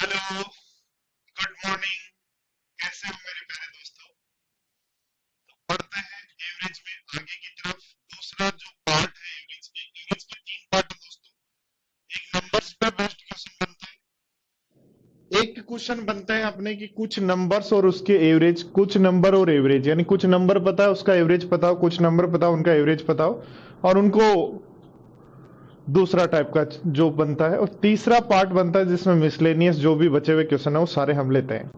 Hello, good morning. कैसे हो मेरे प्यारे दोस्तों? पढ़ते हैं एवरेज में आगे की तरफ। दूसरा जो पार्ट है एवरेज के तीन पार्ट है दोस्तों। एक नंबर्स पे बेस्ड क्वेश्चन बनता है। एक क्वेश्चन बनता है अपने की कुछ नंबर्स और उसके एवरेज, कुछ नंबर और एवरेज, यानी कुछ नंबर पता है उसका एवरेज पता हो, कुछ नंबर पता हो उनका एवरेज पता हो, और उनको दूसरा टाइप का जो बनता है। और तीसरा पार्ट बनता है जिसमें मिसलेनियस जो भी बचे हुए क्वेश्चन है वो सारे हम लेते हैं।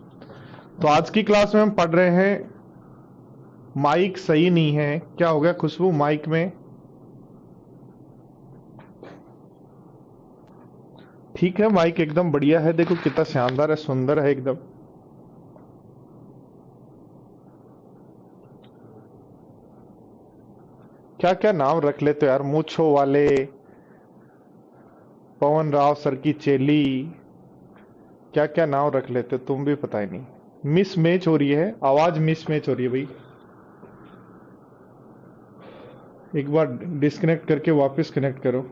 तो आज की क्लास में हम पढ़ रहे हैं, माइक सही नहीं है। क्या हो गया खुशबू माइक में? ठीक है, माइक एकदम बढ़िया है, देखो कितना शानदार है, सुंदर है एकदम। क्या क्या नाम रख लेते हो यार, मूछो वाले, पवन राव सर की चेली, क्या क्या नाम रख लेते हो तुम भी, पता ही नहीं। मिस मैच हो रही है, आवाज मिस मैच हो रही है भाई। एक बार डिस्कनेक्ट करके वापस कनेक्ट करो।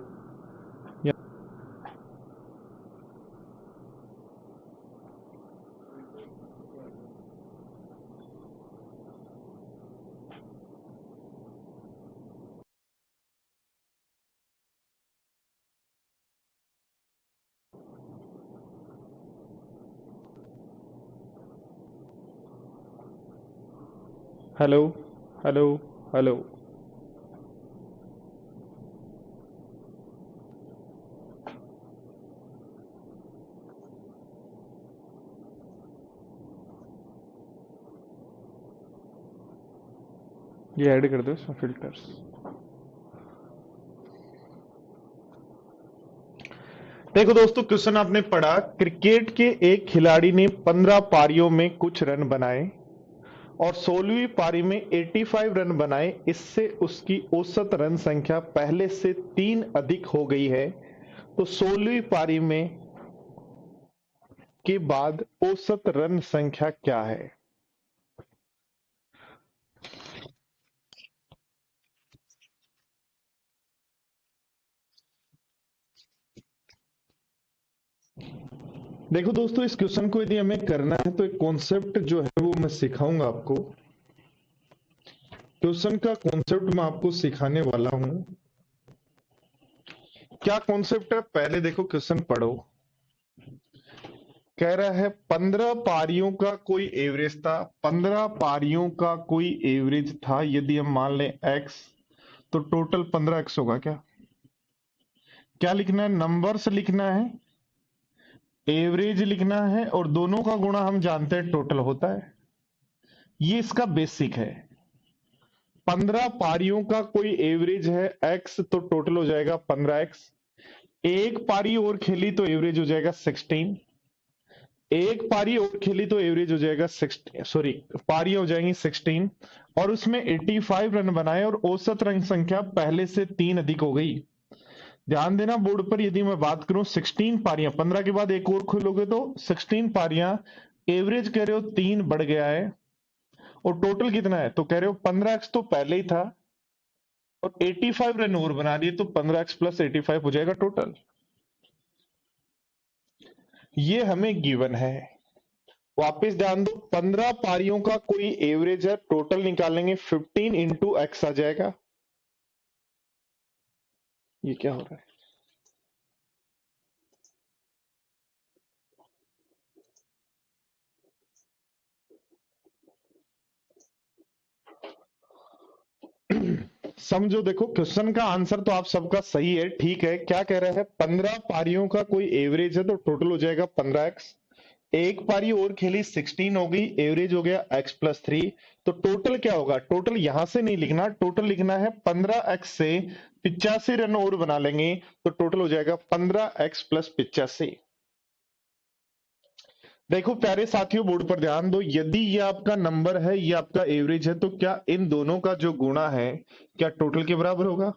Hello, hello, hello. ये ऐड कर दो इसमें फिल्टर्स। देखो दोस्तों, क्वेश्चन आपने पढ़ा, क्रिकेट के एक खिलाड़ी ने 15 पारियों में कुछ रन बनाए और 16वीं पारी में 85 रन बनाए। इससे उसकी औसत रन संख्या पहले से 3 अधिक हो गई है। तो 16वीं पारी में के बाद औसत रन संख्या क्या है? देखो दोस्तों, इस क्वेश्चन को यदि हमें करना है तो एक कॉन्सेप्ट जो है वो मैं सिखाऊंगा आपको। क्वेश्चन का कॉन्सेप्ट मैं आपको सिखाने वाला हूं। क्या कॉन्सेप्ट है, पहले देखो क्वेश्चन पढ़ो। कह रहा है 15 पारियों का कोई एवरेज था। 15 पारियों का कोई एवरेज था, यदि हम मान लें x, तो टोटल 15x होगा। क्या क्या लिखना है? नंबर्स लिखना है, एवरेज लिखना है, और दोनों का गुणा हम जानते हैं टोटल होता है। ये इसका बेसिक है। 15 पारियों का कोई एवरेज है x, तो टोटल हो जाएगा 15x। एक पारी और खेली तो एवरेज हो जाएगा 16। एक पारी और खेली तो एवरेज हो जाएगा 16, सॉरी, पारी हो जाएंगी 16, और उसमें 85 रन बनाए और औसत रन संख्या पहले से 3 अधिक हो गई। ध्यान देना बोर्ड पर, यदि मैं बात करूं 16 पारियां, 15 के बाद एक और खोलोगे तो 16 पारियां, एवरेज कह रहे हो 3 बढ़ गया है, और टोटल कितना है तो कह रहे हो 15x तो पहले ही था, और 85 रन और बना दिए, तो 15x प्लस 85 हो जाएगा टोटल। ये हमें गिवन है। वापिस ध्यान दो, 15 पारियों का कोई एवरेज है, टोटल निकालेंगे 15 इंटू एक्स आ जाएगा। ये क्या हो रहा है? समझो, देखो क्वेश्चन का आंसर तो आप सबका सही है, ठीक है। क्या कह रहा है? 15 पारियों का कोई एवरेज है तो टोटल हो जाएगा 15x। एक पारी और खेली 16 हो गई, एवरेज हो गया x प्लस 3। तो टोटल क्या होगा? टोटल यहां से नहीं लिखना, टोटल लिखना है 15x से 85 रन और बना लेंगे, तो टोटल हो जाएगा 15x प्लस 85। देखो प्यारे साथियों, बोर्ड पर ध्यान दो, यदि ये आपका नंबर है, ये आपका एवरेज है, तो क्या इन दोनों का जो गुणा है क्या टोटल के बराबर होगा?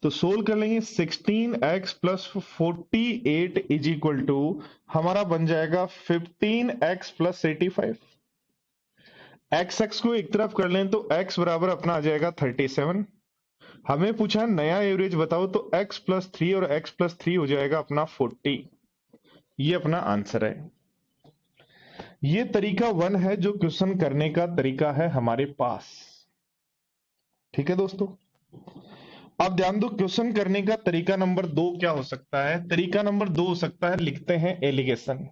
तो सोल्व कर लेंगे। 16x plus 48 is equal to, हमारा बन जाएगा 15x प्लस 85। एक्स एक्स को एक तरफ कर लें तो x बराबर अपना आ जाएगा 37। हमें पूछा नया एवरेज बताओ, तो x प्लस 3 और x प्लस 3 हो जाएगा अपना 40। ये अपना आंसर है। ये तरीका 1 है जो क्वेश्चन करने का तरीका है हमारे पास। ठीक है दोस्तों, अब ध्यान दो, क्वेश्चन करने का तरीका नंबर 2 क्या हो सकता है? तरीका नंबर 2 हो सकता है, लिखते हैं एलिगेशन।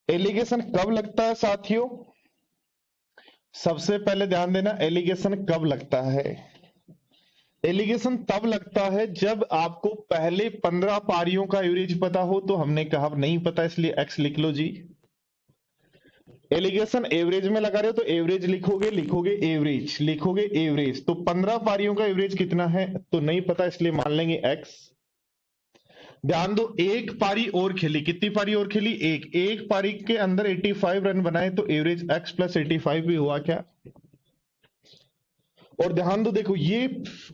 एलिगेशन कब लगता है साथियों? सबसे पहले ध्यान देना, एलिगेशन कब लगता है? एलिगेशन तब लगता है जब आपको पहले 15 पारियों का एवरेज पता हो। तो हमने कहा नहीं पता, इसलिए एक्स लिख लो जी। एलिगेशन एवरेज में लगा रहे हो तो एवरेज लिखोगे, लिखोगे एवरेज, लिखोगे एवरेज। तो 15 पारियों का एवरेज कितना है तो नहीं पता, इसलिए मान लेंगे एक्स। ध्यान दो, एक पारी और खेली, कितनी पारी और खेली? एक पारी के अंदर 85 रन बनाए तो एवरेज एक्स प्लस 85 भी हुआ क्या? और ध्यान दो, देखो ये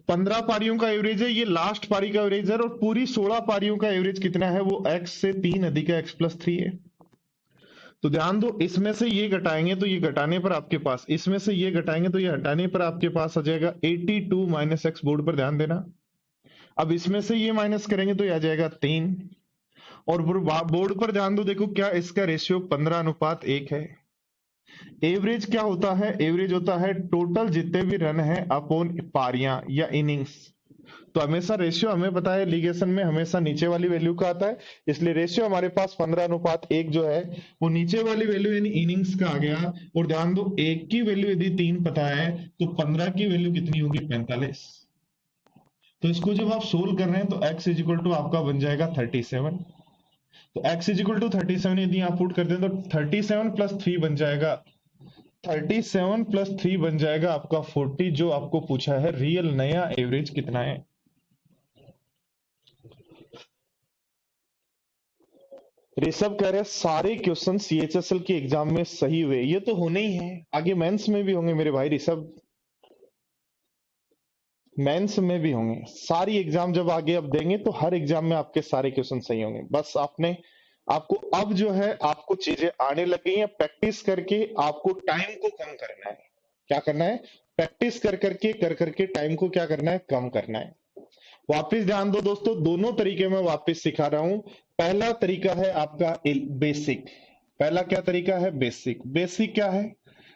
15 पारियों का एवरेज है, ये लास्ट पारी का एवरेज है, और पूरी 16 पारियों का एवरेज कितना है? वो एक्स से 3 अधिक है, एक्स प्लस 3 है। तो ध्यान दो, इसमें से ये घटाएंगे तो ये घटाने पर आपके पास, इसमें से ये घटाएंगे तो ये हटाने पर आपके पास आ जाएगा 82 माइनस एक्स। बोर्ड पर ध्यान देना। अब इसमें से ये माइनस करेंगे तो ये आ जाएगा 3। और बोर्ड पर ध्यान दो, देखो क्या इसका रेशियो 15:1 है। एवरेज क्या होता है? एवरेज होता है टोटल जितने भी रन है अपॉन पारियां या इनिंग्स। तो हमेशा रेशियो हमें पता है, एलिगेशन में हमेशा नीचे वाली वैल्यू का आता है, इसलिए रेशियो हमारे पास 15:1 जो है वो नीचे वाली वैल्यू यानी इनिंग्स का आ गया। और ध्यान दो, एक की वैल्यू यदि 3 पता है तो 15 की वैल्यू कितनी होगी? 45। तो इसको जब आप सोल्व कर रहे हैं तो x इज इक्वल टू आपका बन जाएगा 37। तो x इज इक्वल टू 37 यदि आप पुट कर दें तो 37 प्लस 3 बन जाएगा, 37 प्लस 3 बन जाएगा आपका 40। जो आपको पूछा है रियल नया एवरेज कितना है? ऋषभ कह रहे हैं सारे क्वेश्चन सीएचएसएल के एग्जाम में सही हुए। ये तो होने ही है, आगे मेंस में भी होंगे मेरे भाई ऋषभ, मेंस में भी होंगे। सारी एग्जाम जब आगे अब देंगे तो हर एग्जाम में आपके सारे क्वेश्चन सही होंगे। बस आपको अब जो है आपको चीजें आने लग गई हैं, प्रैक्टिस करके आपको टाइम को कम करना है। क्या करना है? प्रैक्टिस कर करके टाइम को क्या करना है? कम करना है। वापिस ध्यान दो दोस्तों, दोनों तरीके में वापिस सिखा रहा हूं। पहला तरीका है आपका बेसिक। पहला क्या तरीका है? बेसिक। बेसिक क्या है?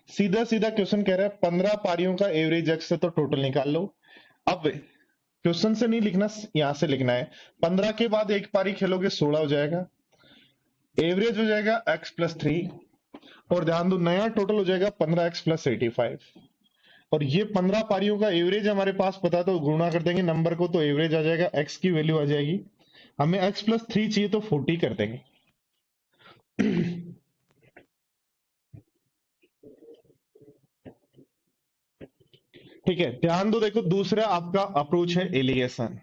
सीधा सीधा क्वेश्चन कह रहा है 15 पारियों का एवरेज एक्स से तो टोटल निकाल लो। अब क्वेश्चन से नहीं लिखना, यहां से लिखना है। 15 के बाद एक पारी खेलोगे 16 हो जाएगा, एवरेज हो जाएगा एक्स प्लस 3। और ध्यान दो, नया टोटल हो जाएगा 15x प्लस 85। और ये 15 पारियों का एवरेज हमारे पास पता है तो गुणा कर देंगे नंबर को, तो एवरेज आ जाएगा, x की वैल्यू आ जाएगी, हमें x प्लस 3 चाहिए तो 40 कर देंगे। ठीक है, ध्यान दो, देखो दूसरा आपका अप्रोच है एलिगेशन।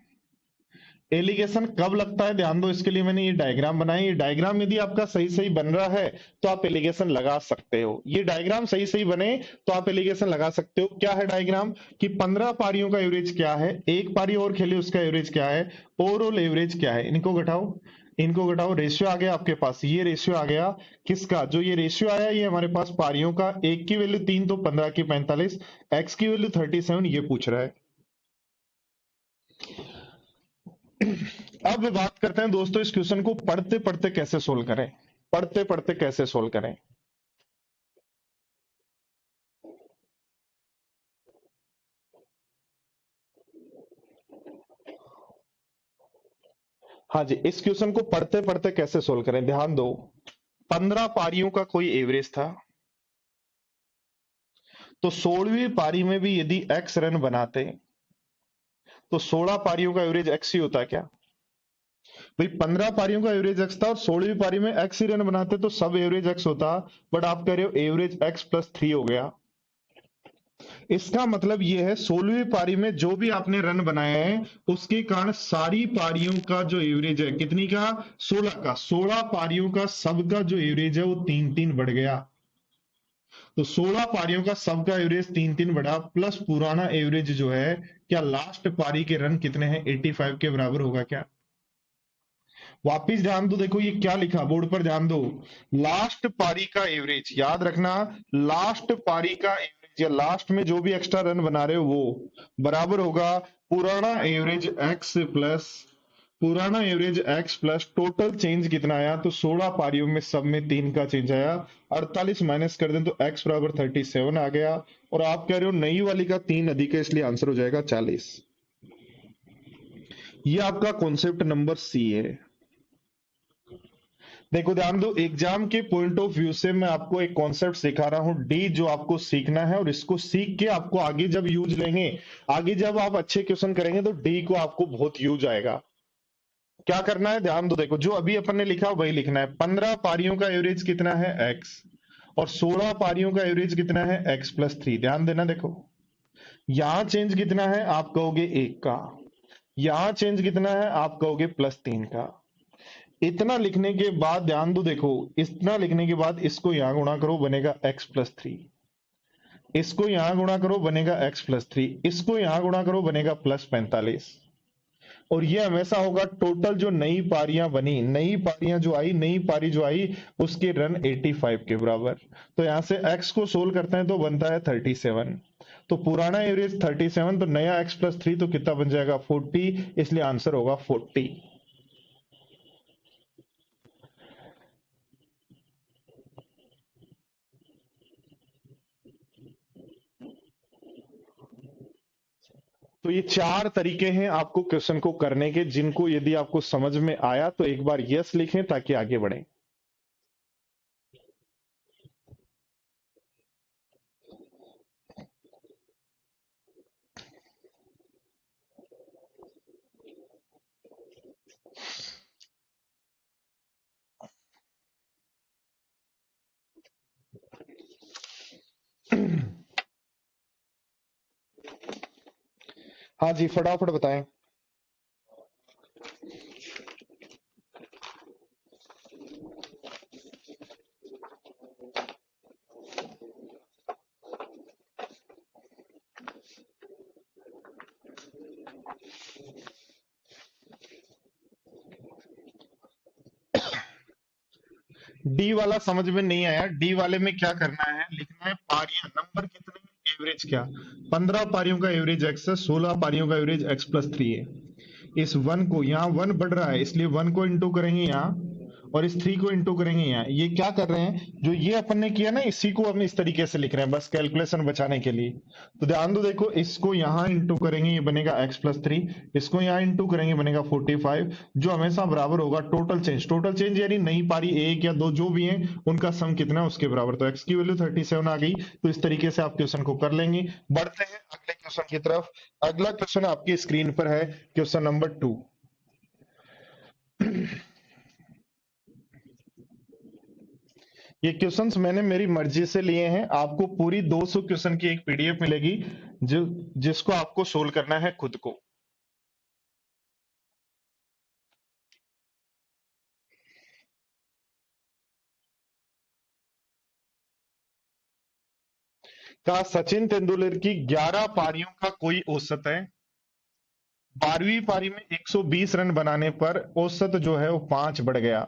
एलिगेशन कब लगता है? ध्यान दो, इसके लिए मैंने ये डायग्राम बनाई। ये डायग्राम यदि आपका सही सही बन रहा है तो आप एलिगेशन लगा सकते हो। ये डायग्राम सही सही बने तो आप एलिगेशन लगा सकते हो। क्या है डायग्राम? कि 15 पारियों का एवरेज क्या है, एक पारी और खेले उसका एवरेज क्या है, ओवरऑल एवरेज क्या है। इनको घटाओ, इनको घटाओ, रेशियो आ गया आपके पास। ये रेशियो आ गया किसका? जो ये रेशियो आया ये हमारे पास पारियों का। एक की वैल्यू 3 तो 15 की 45, एक्स की वैल्यू 37, ये पूछ रहा है। अब बात करते हैं दोस्तों इस क्वेश्चन को पढ़ते पढ़ते कैसे सोल्व करें। पढ़ते पढ़ते कैसे सोल्व करें? हाँ जी, इस क्वेश्चन को पढ़ते पढ़ते कैसे सोल्व करें? ध्यान दो, 15 पारियों का कोई एवरेज था, तो 16वीं पारी में भी यदि एक्स रन बनाते तो 16 पारियों का एवरेज एक्स ही होता क्या? भाई 15 पारियों का एवरेज एक्स था और 16वीं पारी में एक्स ही रन बनाते तो सब एवरेज एक्स होता, बट आप कह रहे हो एवरेज एक्स प्लस 3 हो गया। इसका मतलब यह है 16वीं पारी में जो भी आपने रन बनाए हैं उसके कारण सारी पारियों का जो एवरेज है, कितनी का? 16 का। 16 पारियों का सबका जो एवरेज है वो 3-3 बढ़ गया। तो 16 पारियों का सबका एवरेज 3-3 बढ़ा, प्लस पुराना एवरेज जो है, क्या लास्ट पारी के रन कितने हैं? 85 के बराबर होगा क्या? वापिस ध्यान दो, देखो ये क्या लिखा, बोर्ड पर ध्यान दो। लास्ट पारी का एवरेज याद रखना, लास्ट पारी का एवरेज या लास्ट में जो भी एक्स्ट्रा रन बना रहे हो वो बराबर होगा पुराना एवरेज एक्स प्लस पुराना average x plus total change कितना आया, तो 16 पारियों में सब में 3 का चेंज आया। 48 माइनस कर दें तो x बराबर 37 आ गया। और आप कह रहे हो नई वाली का 3 अधिक है, इसलिए आंसर हो जाएगा 40। ये आपका कॉन्सेप्ट नंबर सी है। देखो ध्यान दो, एग्जाम के पॉइंट ऑफ व्यू से मैं आपको एक कॉन्सेप्ट सिखा रहा हूं डी, जो आपको सीखना है, और इसको सीख के आपको आगे जब यूज लेंगे, आगे जब आप अच्छे क्वेश्चन करेंगे तो डी को आपको बहुत यूज आएगा। क्या करना है ध्यान दो, देखो जो अभी अपन ने लिखा वही लिखना है। 15 पारियों का एवरेज कितना है x, और 16 पारियों का एवरेज कितना है x प्लस 3। ध्यान देना, देखो यहां चेंज कितना है आप कहोगे 1 का, यहां चेंज कितना है आप कहोगे +3 का। इतना लिखने के बाद ध्यान दो, देखो इतना लिखने के बाद इसको यहां गुणा करो, बनेगा x प्लस 3। इसको यहां गुणा करो, बनेगा x प्लस 3। इसको यहां गुणा करो, बनेगा +45। और ये हमेशा होगा टोटल जो नई पारियां बनी, नई पारियां जो आई, नई पारी जो आई उसके रन 85 के बराबर। तो यहां से x को सोल्व करते हैं तो बनता है 37। तो पुराना एवरेज 37, तो नया x प्लस 3 तो कितना बन जाएगा 40, इसलिए आंसर होगा 40। तो ये 4 तरीके हैं आपको क्वेश्चन को करने के, जिनको यदि आपको समझ में आया तो एक बार यस लिखें ताकि आगे बढ़ें। हाँ जी, फटाफट बताएं। डी वाला समझ में नहीं आया। डी वाले में क्या करना है, लिखना है पारियां, नंबर कितने, एवरेज क्या। 15 पारियों का एवरेज x है, 16 पारियों का एवरेज x प्लस 3 है। इस 1 को, यहाँ 1 बढ़ रहा है इसलिए 1 को इंटू करेंगे यहाँ, और इस 3 को इंटू करेंगे यहाँ। ये क्या कर रहे हैं, जो ये अपन ने किया ना, इसी को हम इस तरीके से लिख रहे हैं बस कैलकुलेशन बचाने के लिए। तो ध्यान दो, देखो इसको यहाँ इंटू करेंगे, ये बनेगा x प्लस 3। इसको यहाँ इंटू करेंगे, बनेगा 45, जो हमेशा बराबर होगा टोटल चेंज। टोटल चेंज यानी नई पारी 1 या 2 जो भी है उनका सम कितना है उसके बराबर। तो x की वैल्यू 37 आ गई। तो इस तरीके से आप क्वेश्चन को कर लेंगे। बढ़ते हैं अगले क्वेश्चन की तरफ। अगला क्वेश्चन आपकी स्क्रीन पर है, क्वेश्चन नंबर 2। ये क्वेश्चंस मैंने मेरी मर्जी से लिए हैं। आपको पूरी 200 क्वेश्चन की एक पीडीएफ मिलेगी, जो जिसको आपको सोल्व करना है खुद को। कहा सचिन तेंदुलकर की 11 पारियों का कोई औसत है। 12वीं पारी में 120 रन बनाने पर औसत जो है वो 5 बढ़ गया।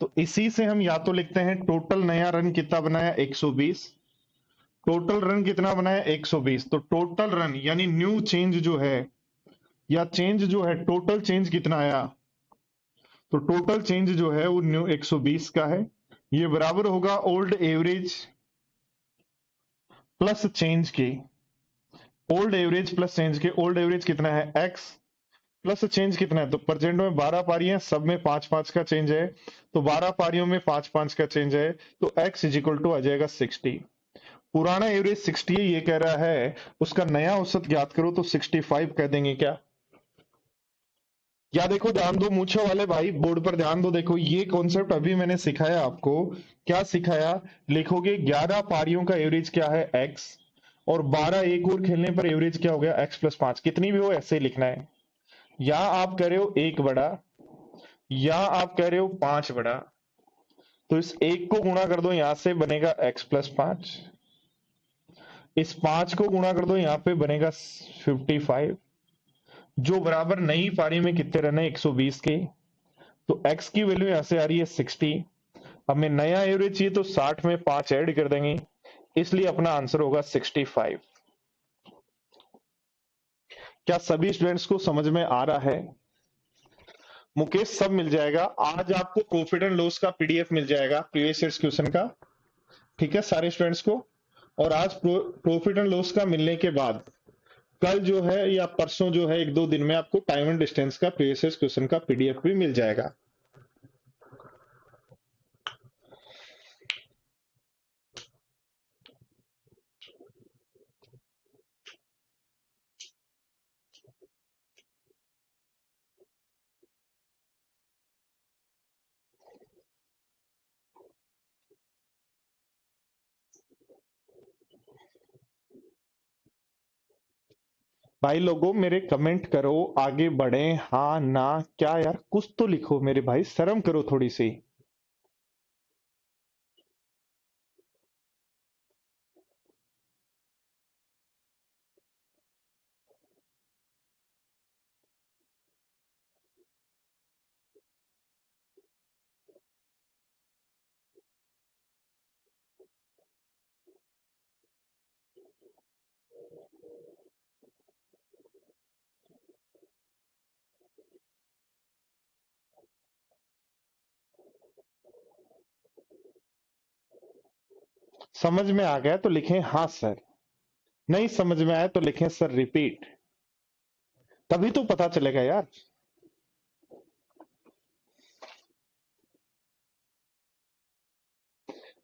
तो इसी से हम या तो लिखते हैं टोटल नया रन कितना बनाया 120, टोटल रन कितना बनाया 120। तो टोटल रन यानी न्यू चेंज जो है, या चेंज जो है, टोटल चेंज कितना आया, तो टोटल चेंज जो है वो न्यू 120 का है। ये बराबर होगा ओल्ड एवरेज प्लस चेंज के, ओल्ड एवरेज प्लस चेंज के। ओल्ड एवरेज कितना है x, प्लस चेंज कितना है, तो प्रेजेंट में 12 पारी हैं, सब में 5-5 का चेंज है। तो 12 पारियों में 5-5 का चेंज है, तो x इज इक्वल टू आ जाएगा 60। पुराना एवरेज 60 ये कह रहा है, उसका नया औसत ज्ञात करो, तो 65 कह देंगे क्या। या देखो ध्यान दो मूछों वाले भाई, बोर्ड पर ध्यान दो, देखो ये कॉन्सेप्ट अभी मैंने सिखाया आपको। क्या सिखाया, लिखोगे 11 पारियों का एवरेज क्या है x, और 12 एक और खेलने पर एवरेज क्या हो गया x प्लस 5, कितनी भी हो ऐसे ही लिखना है। या आप कह रहे हो 1 बड़ा, या आप कह रहे हो 5 बड़ा, तो इस 1 को गुणा कर दो, यहां से बनेगा x प्लस 5। इस 5 को गुणा कर दो, यहां पे बनेगा 55, जो बराबर नई पारी में कितने रन है 120 के। तो x की वैल्यू यहां से आ रही है 60। हमें नया एवरेज चाहिए, तो 60 में 5 ऐड कर देंगे, इसलिए अपना आंसर होगा 65। क्या सभी स्टूडेंट्स को समझ में आ रहा है। मुकेश सब मिल जाएगा। आज आपको प्रॉफिट एंड लॉस का पीडीएफ मिल जाएगा प्रीवियस ईयर्स क्वेश्चन का, ठीक है सारे स्टूडेंट्स को। और आज प्रॉफिट एंड लॉस का मिलने के बाद कल जो है या परसों जो है, एक दो दिन में आपको टाइम एंड डिस्टेंस का प्रीवियस ईयर्स क्वेश्चन का पीडीएफ भी मिल जाएगा। भाई लोगों मेरे कमेंट करो, आगे बढ़े, हाँ ना क्या यार, कुछ तो लिखो मेरे भाई, शर्म करो थोड़ी सी। समझ में आ गया तो लिखें हाँ सर, नहीं समझ में आया तो लिखें सर रिपीट, तभी तो पता चलेगा यार।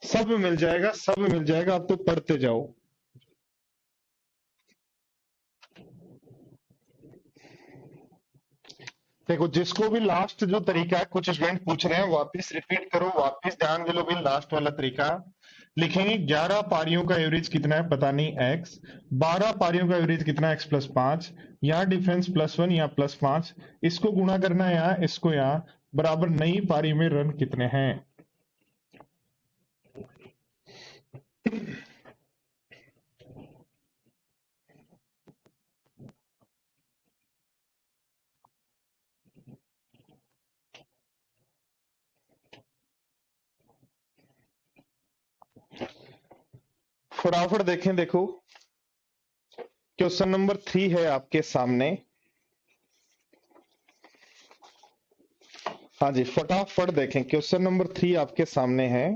सब मिल जाएगा, सब मिल जाएगा, आप तो पढ़ते जाओ। देखो जिसको भी लास्ट जो तरीका है, कुछ स्टूडेंट पूछ रहे हैं वापस रिपीट करो, वापस ध्यान दे लो भी लास्ट वाला तरीका। लिखेंगे 11 पारियों का एवरेज कितना है पता नहीं x, 12 पारियों का एवरेज कितना है x+5, यहाँ डिफरेंस +1 या +5, इसको गुणा करना है यहाँ, इसको यहाँ, बराबर नई पारी में रन कितने हैं। फटाफट देखें, देखो क्वेश्चन नंबर 3 है आपके सामने। हाँ जी फटाफट देखें, क्वेश्चन नंबर 3 आपके सामने है।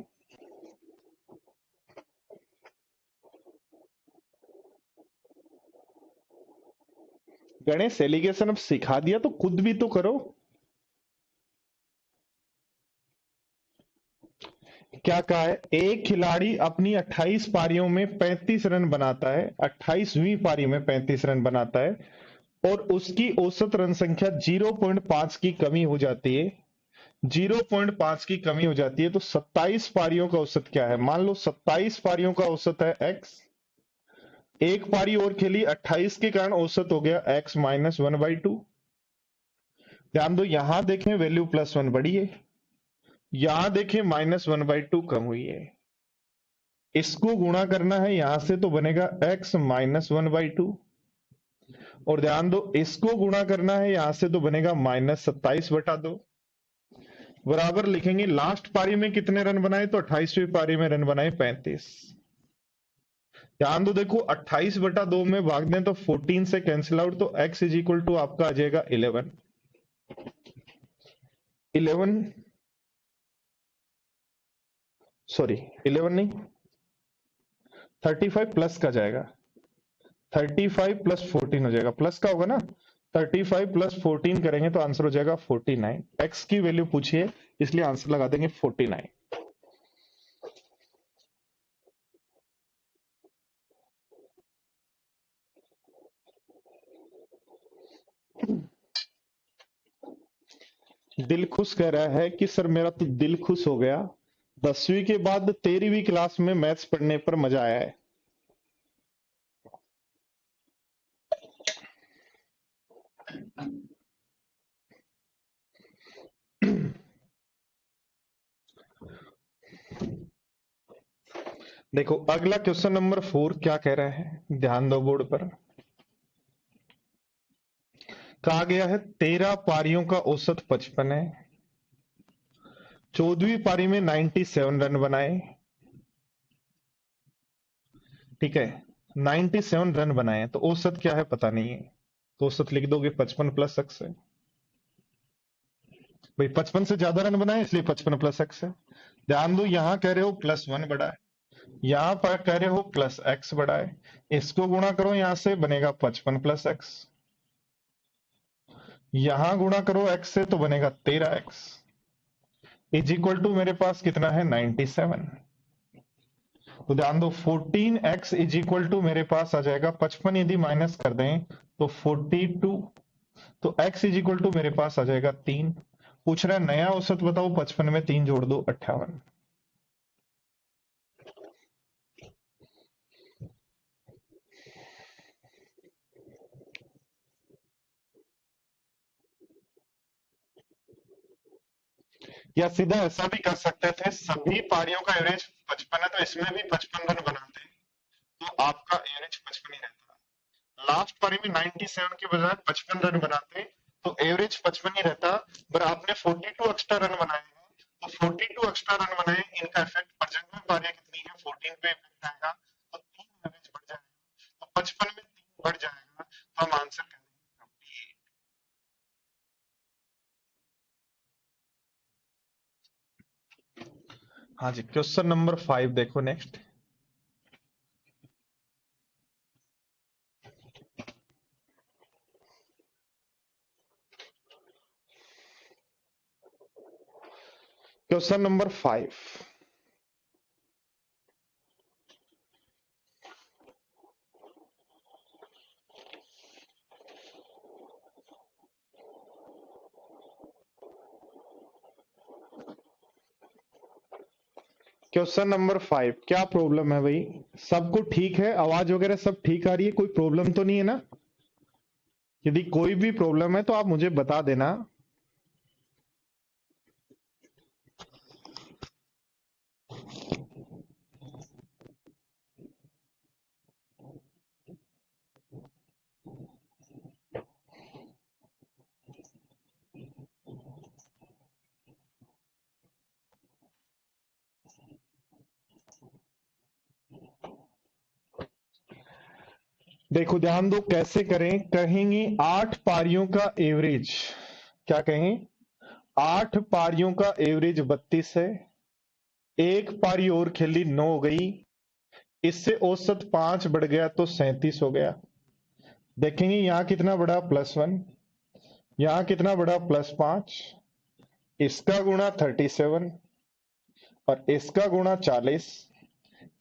गणेश एलिगेशन अब सिखा दिया तो खुद भी तो करो। क्या कहा है, एक खिलाड़ी अपनी 28 पारियों में 35 रन बनाता है, 28वीं पारी में 35 रन बनाता है और उसकी औसत रन संख्या 0.5 की कमी हो जाती है, 0.5 की कमी हो जाती है, तो 27 पारियों का औसत क्या है। मान लो 27 पारियों का औसत है x, एक पारी और खेली 28 के कारण औसत हो गया x-1/2। ध्यान दो यहां देखें वैल्यू +1 बढ़ी है, यहां देखें -1/2 कम हुई है, इसको गुणा करना है यहां से तो बनेगा x-1/2, और ध्यान दो इसको गुणा करना है यहां से तो बनेगा -27/2, बराबर लिखेंगे लास्ट पारी में कितने रन बनाए, तो 28वीं पारी में रन बनाए 35। ध्यान दो देखो 28/2 में भाग दें तो 14 से कैंसिल आउट, तो x इज इक्वल टू आपका आ जाएगा 11, 11 सॉरी 11 नहीं 35 प्लस का जाएगा, 35 + 14 हो जाएगा, प्लस का होगा ना, 35 + 14 करेंगे तो आंसर हो जाएगा 49। x की वैल्यू पूछिए इसलिए आंसर लगा देंगे 49। दिल खुश कह रहा है कि सर मेरा तो दिल खुश हो गया, 10वीं के बाद 13वीं क्लास में मैथ्स पढ़ने पर मजा आया है। देखो अगला क्वेश्चन नंबर 4 क्या कह रहा है, ध्यान दो बोर्ड पर। कहा गया है 13 पारियों का औसत 55 है, 14वीं पारी में 97 रन बनाए, ठीक है 97 रन बनाए, तो औसत क्या है पता नहीं है, तो औसत लिख दोगे 55 + x है। भाई 55 से ज्यादा रन बनाए इसलिए 55 प्लस एक्स है। ध्यान दो, यहां कह रहे हो +1 बड़ा है, यहां पर कह रहे हो +x बड़ा है, इसको गुणा करो यहां से बनेगा 55 + x, यहां गुणा करो x से तो बनेगा 13x इज इक्वल टू मेरे पास कितना है 97। तो ध्यान दो 14x इज इक्वल टू मेरे पास आ जाएगा 55, यदि माइनस कर दें तो 42, तो x इज इक्वल टू मेरे पास आ जाएगा 3। पूछ रहा है नया औसत बताओ, 55 में 3 जोड़ दो 58। या सीधा ऐसा भी कर सकते थे, सभी पारियों का एवरेज 55 है तो इसमें भी 55 रन बनाते तो आपका एवरेज 55 ही रहता। लास्ट पारी में 97 के बजाय 55 रन बनाते तो एवरेज 55 ही रहता। पर आपने 42 एक्स्ट्रा रन बनाए हैं, तो 42 एक्स्ट्रा रन बनाए, इनका इफेक्ट प्रेजेंट में पारियां कितनी है 14 पे इफेक्ट आएगा, तो 3 एवरेज बढ़ जाएगा, तो 55 में 3 बढ़ जाएगा, तो हम आंसर कह देंगे 58। हाँ जी, क्वेश्चन नंबर 5 देखो next. Question number 5, question number 5, क्या प्रॉब्लम है भाई? सबको ठीक है, आवाज वगैरह सब ठीक आ रही है, कोई प्रॉब्लम तो नहीं है ना? यदि कोई भी प्रॉब्लम है तो आप मुझे बता देना। देखो ध्यान दो, कैसे करें, कहेंगे 8 पारियों का एवरेज, क्या कहेंगे, 8 पारियों का एवरेज 32 है, एक पारी और खेली 9 हो गई, इससे औसत 5 बढ़ गया तो 37 हो गया। देखेंगे यहां कितना बड़ा +1, यहां कितना बड़ा +5, इसका गुणा 37 और इसका गुणा 40।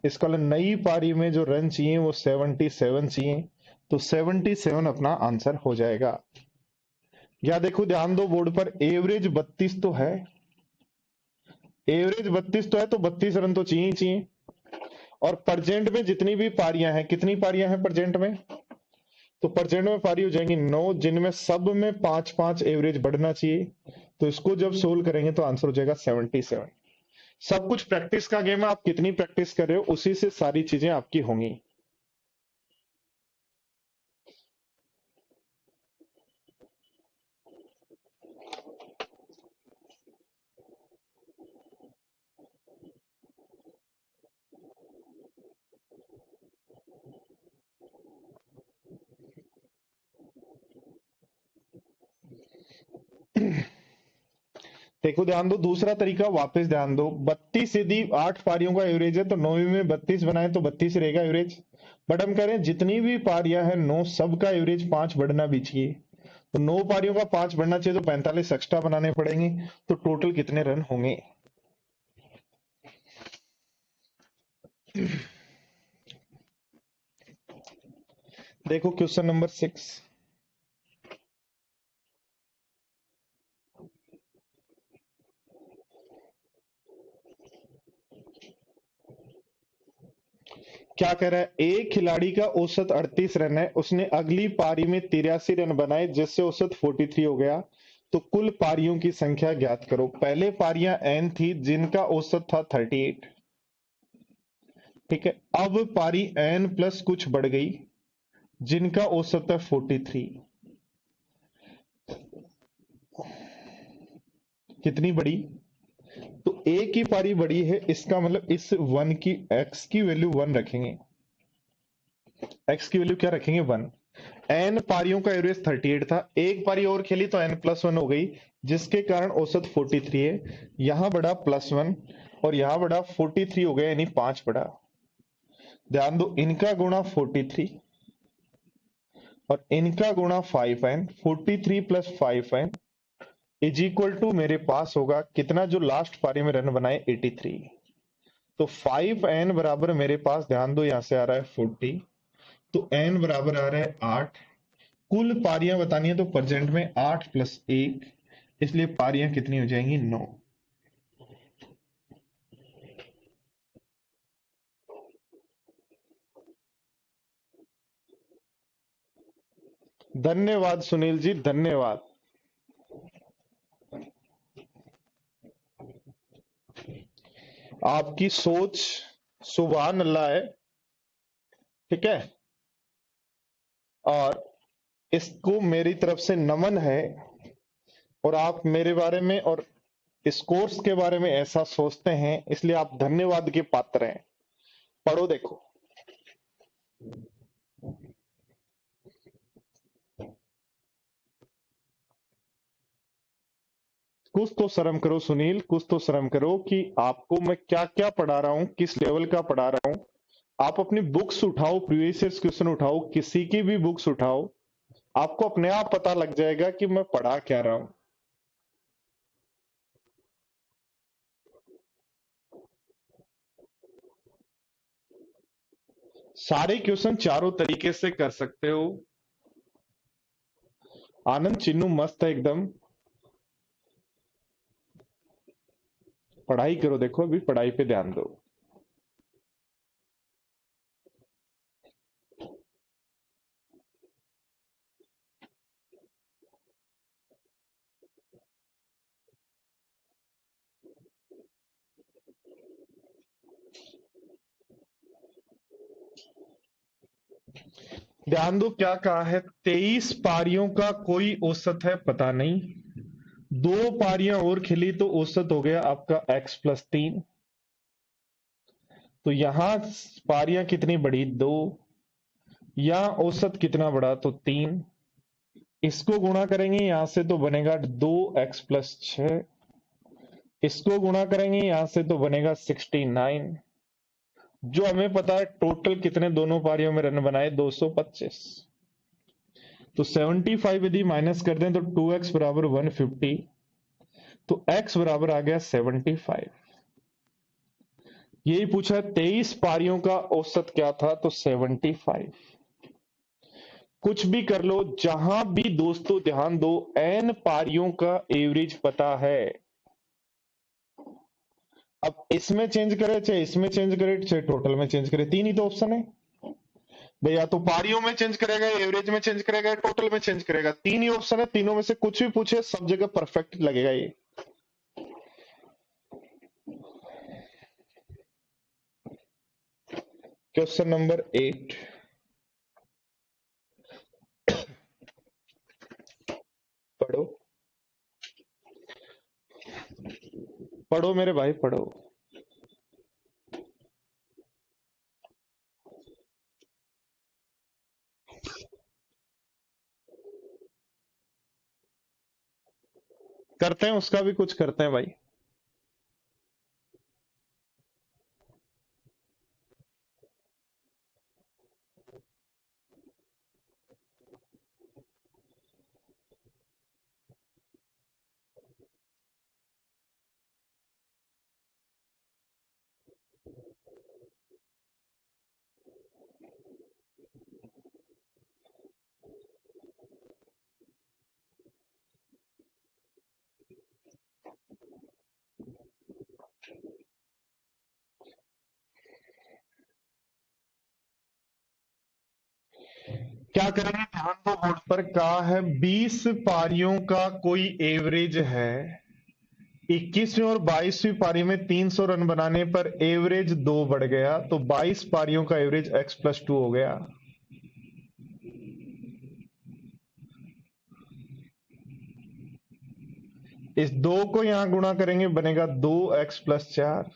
इसका मतलब नई पारी में जो रन चाहिए वो 77 चाहिए, तो 77 अपना आंसर हो जाएगा। या देखो ध्यान दो, बोर्ड पर एवरेज 32 तो है, एवरेज 32 तो है, तो 32 रन तो चाहिए ही चाहिए। और प्रजेंट में जितनी भी पारियां हैं, कितनी पारियां हैं प्रजेंट में, तो प्रजेंट में पारी हो जाएंगी 9, जिनमें सब में 5-5 एवरेज बढ़ना चाहिए। तो इसको जब सोल्व करेंगे तो आंसर हो जाएगा 77। सब कुछ प्रैक्टिस का गेम है, आप कितनी प्रैक्टिस कर रहे हो उसी से सारी चीजें आपकी होंगी। देखो ध्यान दो, दूसरा तरीका वापस ध्यान दो, 32 यदि 8 पारियों का एवरेज है तो 9वीं में 32 बनाए तो 32 रहेगा एवरेज। बट हम कह रहे हैं जितनी भी पारियां हैं 9 सब का एवरेज 5 बढ़ना भी चाहिए, तो 9 पारियों का 5 बढ़ना चाहिए तो 45 एक्स्ट्रा बनाने पड़ेंगे, तो टोटल कितने रन होंगे? देखो क्वेश्चन नंबर 6, क्या कह रहा है, एक खिलाड़ी का औसत 38 रन है, उसने अगली पारी में 83 रन बनाए जिससे औसत 43 हो गया, तो कुल पारियों की संख्या ज्ञात करो। पहले पारियां n थी जिनका औसत था 38, ठीक है, अब पारी n प्लस कुछ बढ़ गई जिनका औसत है 43। कितनी बड़ी, तो एक की पारी बड़ी है, इसका मतलब इस वन की x की वैल्यू 1 रखेंगे, x की वैल्यू क्या रखेंगे 1। एन पारियों का एवरेज 38 था, एक पारी और खेली तो n+1 हो गई, जिसके कारण औसत 43 है। यहां बढ़ा +1 और यहां बढ़ा 43 हो गया, यानी 5 बढ़ा। ध्यान दो, इनका गुणा 43 और इनका गुणा 5n, 43 + 5n is equal to मेरे पास होगा कितना, जो लास्ट पारी में रन बनाए 83। तो 5n बराबर मेरे पास, ध्यान दो, यहां से आ रहा है 40, तो n बराबर आ रहा है 8। कुल पारियां बतानी है तो प्रेजेंट में 8 + 1, इसलिए पारियां कितनी हो जाएंगी, 9। धन्यवाद सुनील जी, धन्यवाद। आपकी सोच सुभान अल्लाह है, ठीक है, और इसको मेरी तरफ से नमन है। और आप मेरे बारे में और इस कोर्स के बारे में ऐसा सोचते हैं, इसलिए आप धन्यवाद के पात्र हैं। पढ़ो देखो, कुछ तो शर्म करो सुनील, कुछ तो शर्म करो कि आपको मैं क्या क्या पढ़ा रहा हूं, किस लेवल का पढ़ा रहा हूं। आप अपनी बुक्स उठाओ, प्रीवियस क्वेश्चन उठाओ, किसी की भी बुक्स उठाओ, आपको अपने आप पता लग जाएगा कि मैं पढ़ा क्या रहा हूं। सारे क्वेश्चन चारों तरीके से कर सकते हो। आनंद चिन्नू मस्त है एकदम। पढ़ाई करो, देखो अभी पढ़ाई पे ध्यान दो। ध्यान दो क्या कहा है, 23 पारियों का कोई औसत है पता नहीं। दो पारियां और खेली तो औसत हो गया आपका x+3। तो यहां पारियां कितनी बढ़ी, 2। यहां औसत कितना बढ़ा, तो 3। इसको गुणा करेंगे यहां से तो बनेगा 2x+6। इसको गुणा करेंगे यहां से तो बनेगा 69। जो हमें पता है टोटल कितने दोनों पारियों में रन बनाए, 225। तो 75 यदि माइनस कर दें तो 2x बराबर 150, तो x बराबर आ गया 75। यही पूछा, 23 पारियों का औसत क्या था, तो 75। कुछ भी कर लो, जहां भी दोस्तों ध्यान दो, n पारियों का एवरेज पता है। अब इसमें चेंज करे, चाहे इसमें चेंज करे, चाहे टोटल में चेंज करे, तीन ही तो ऑप्शन है भैया। या तो पारियों में चेंज करेगा, एवरेज में चेंज करेगा, टोटल में चेंज करेगा, तीन ही ऑप्शन है। तीनों में से कुछ भी पूछे, सब जगह परफेक्ट लगेगा ये। क्वेश्चन नंबर 8, पढ़ो पढ़ो मेरे भाई, पढ़ो। करते हैं, उसका भी कुछ करते हैं भाई। क्या करेंगे, ध्यान दो, बोर्ड पर कहा है 20 पारियों का कोई एवरेज है। 21वीं और 22वीं पारी में 300 रन बनाने पर एवरेज 2 बढ़ गया, तो 22 पारियों का एवरेज x+2 हो गया। इस 2 को यहां गुणा करेंगे, बनेगा 2x+4।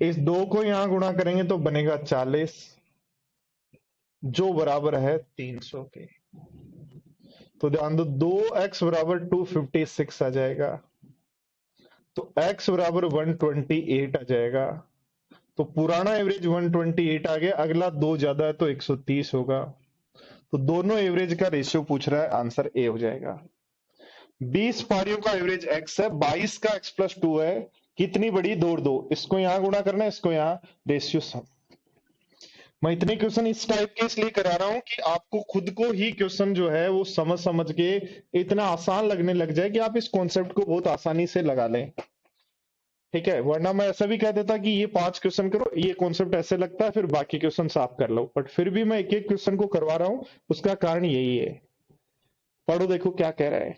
इस 2 को यहां गुणा करेंगे तो बनेगा 40। जो बराबर है 300 के। तो ध्यान दो, 2x बराबर 256 आ जाएगा, तो x बराबर 128 आ जाएगा। तो पुराना एवरेज 128 आ गया, अगला दो ज्यादा है तो 130 होगा। तो दोनों एवरेज का रेशियो पूछ रहा है, आंसर ए हो जाएगा। 20 पारियों का एवरेज x है, 22 का x+2 है। कितनी बड़ी? दो और दो, इसको यहां गुणा करना है, इसको यहां, रेशियो सम। मैं इतने क्वेश्चन इस टाइप के इसलिए करा रहा हूं कि आपको खुद को ही क्वेश्चन जो है वो समझ समझ के इतना आसान लगने लग जाए कि आप इस कॉन्सेप्ट को बहुत आसानी से लगा लें। ठीक है, वरना मैं ऐसा भी कह देता कि ये 5 क्वेश्चन करो, ये कॉन्सेप्ट ऐसे लगता है, फिर बाकी क्वेश्चन आप कर लो, बट फिर भी मैं एक एक क्वेश्चन को करवा रहा हूं, उसका कारण यही है। पढ़ो, देखो क्या कह रहा है।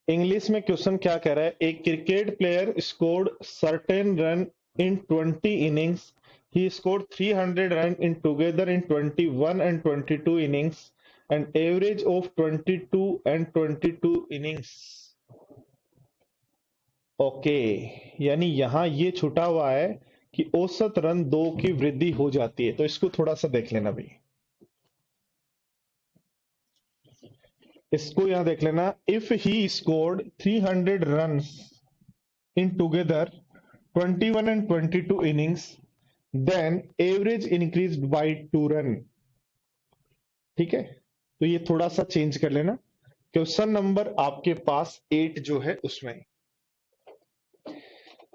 इंग्लिश में क्वेश्चन क्या कह रहा है? A cricket player scored certain run in 20 innings, he scored 300 run in together in 21 and 22 innings, an average of 22 and 22 innings। Okay, यानी यहां ये छुटा हुआ है कि औसत रन 2 की वृद्धि हो जाती है, तो इसको थोड़ा सा देख लेना भाई, इसको यहां देख लेना। If he scored 300 runs in together 21 and 22 innings, then average increased by 2 run। ठीक है, तो ये थोड़ा सा चेंज कर लेना। क्वेश्चन नंबर आपके पास 8 जो है उसमें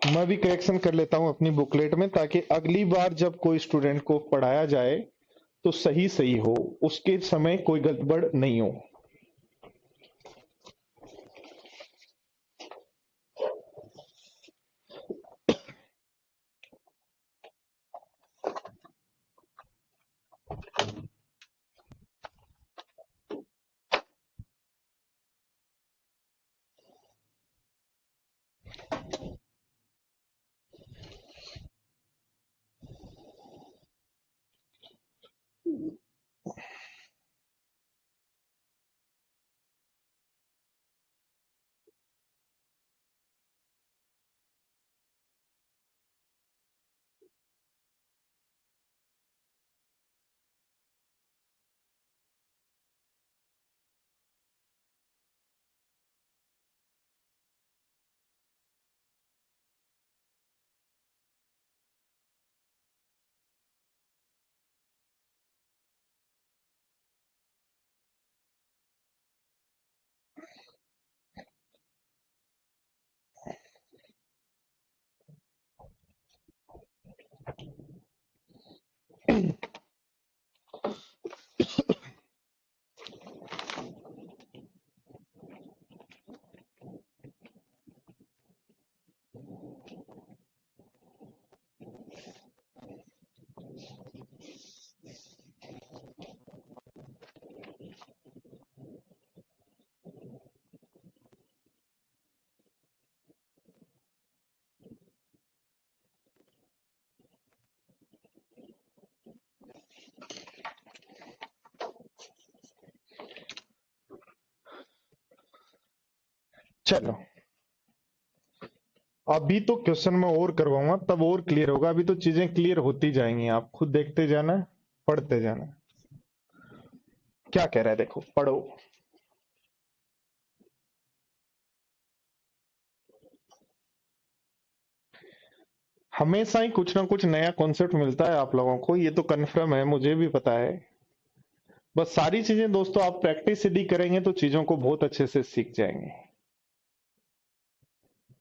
मैं भी करेक्शन कर लेता हूं अपनी बुकलेट में, ताकि अगली बार जब कोई स्टूडेंट को पढ़ाया जाए तो सही सही हो, उसके समय कोई गड़बड़ नहीं हो। चलो, अभी तो क्वेश्चन में और करवाऊंगा, तब और क्लियर होगा, अभी तो चीजें क्लियर होती जाएंगी, आप खुद देखते जाना, पढ़ते जाना। क्या कह रहा है देखो, पढ़ो। हमेशा ही कुछ ना कुछ नया कॉन्सेप्ट मिलता है आप लोगों को, ये तो कन्फर्म है, मुझे भी पता है। बस सारी चीजें दोस्तों आप प्रैक्टिस यदि करेंगे तो चीजों को बहुत अच्छे से सीख जाएंगे।